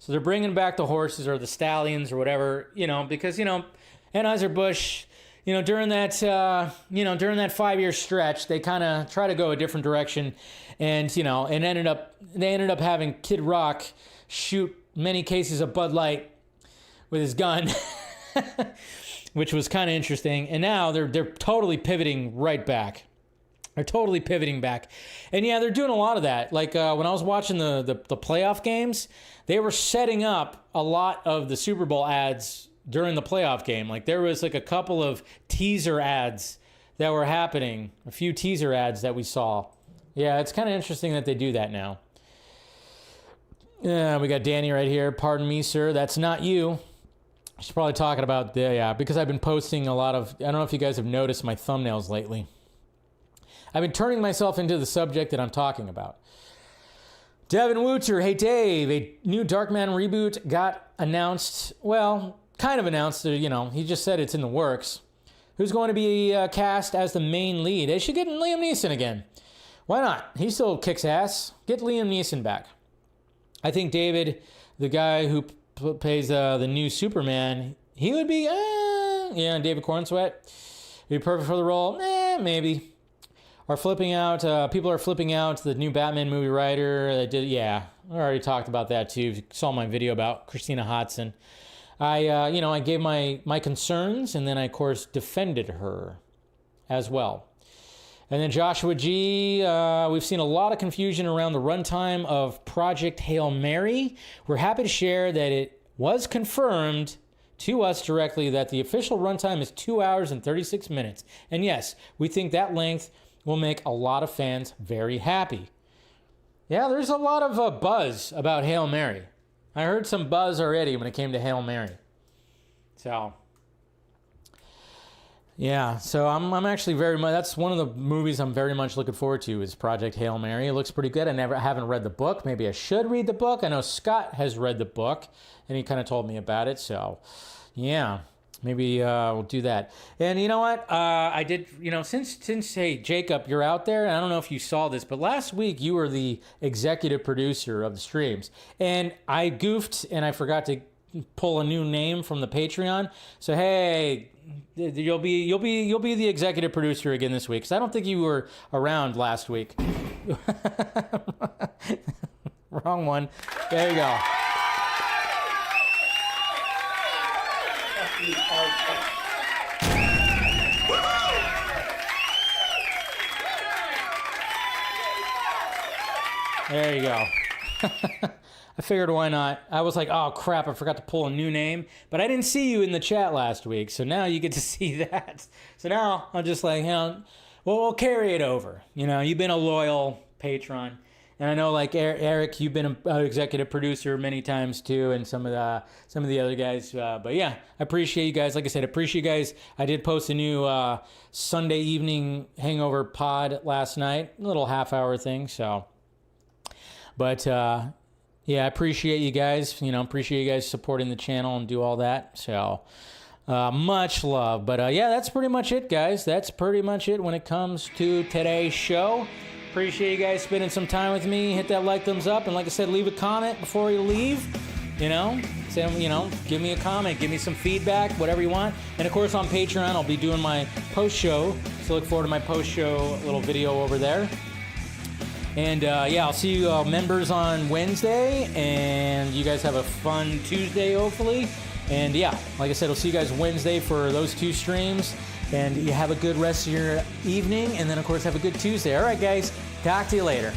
So they're bringing back the horses or the stallions or whatever, because, Anheuser-Busch, during that 5-year stretch, they kind of try to go a different direction, and they ended up having Kid Rock shoot many cases of Bud Light with his gun, which was kind of interesting. And now they're totally pivoting right back. They're totally pivoting back, and yeah, they're doing a lot of that. When I was watching the playoff games, they were setting up a lot of the Super Bowl ads during the playoff game. There was a couple of teaser ads that were happening, a few teaser ads that we saw. Yeah, it's kind of interesting that they do that now. Yeah, we got Danny right here. Pardon me, sir, that's not you. She's probably talking about because I've been posting a lot of, I don't know if you guys have noticed my thumbnails lately. I've been turning myself into the subject that I'm talking about. Devin Wooter, hey Dave, a new Darkman reboot got announced. Well, kind of announced, he just said it's in the works. Who's going to be cast as the main lead? They should get Liam Neeson again. Why not? He still kicks ass. Get Liam Neeson back. I think David, the guy who plays the new Superman, he would be, David Cornsweet. Be perfect for the role? Maybe. People are flipping out the new Batman movie writer that did, I already talked about that too. You saw my video about Christina Hodson. I gave my concerns, and then I, of course, defended her as well. And then Joshua G, we've seen a lot of confusion around the runtime of Project Hail Mary. We're happy to share that it was confirmed to us directly that the official runtime is 2 hours and 36 minutes. And yes, we think that length will make a lot of fans very happy. Yeah, there's a lot of buzz about Hail Mary. I heard some buzz already when it came to Hail Mary. So, Yeah, so I'm actually very much, that's one of the movies I'm very much looking forward to is Project Hail Mary. It looks pretty good. I haven't read the book. Maybe I should read the book. I know Scott has read the book, and he kind of told me about it. So, yeah, maybe we'll do that. And you know what? I did, since, hey, Jacob, you're out there, and I don't know if you saw this, but last week you were the executive producer of the streams. And I goofed, and I forgot to pull a new name from the Patreon. So, hey, you'll be the executive producer again this week, because I don't think you were around last week. Wrong one. There you go. There you go. I figured, why not? I was like, oh crap, I forgot to pull a new name, but I didn't see you in the chat last week, so now you get to see that. So now I'm just like, we'll carry it over. You've been a loyal patron, and I know, like Eric, you've been an executive producer many times too, and some of the other guys. But yeah, I appreciate you guys. Like I said, I appreciate you guys. I did post a new Sunday evening hangover pod last night, a little half-hour thing. So, but. Yeah, I appreciate you guys. Appreciate you guys supporting the channel and do all that. So, much love. But yeah, that's pretty much it, guys. That's pretty much it when it comes to today's show. Appreciate you guys spending some time with me. Hit that like, thumbs up, and like I said, leave a comment before you leave. Say, give me a comment, give me some feedback, whatever you want. And of course, on Patreon, I'll be doing my post show. So look forward to my post show little video over there. And yeah, I'll see you members on Wednesday, and you guys have a fun Tuesday, hopefully. And yeah, like I said, I'll see you guys Wednesday for those 2 streams, and you have a good rest of your evening, and then of course have a good Tuesday. All right, guys, talk to you later.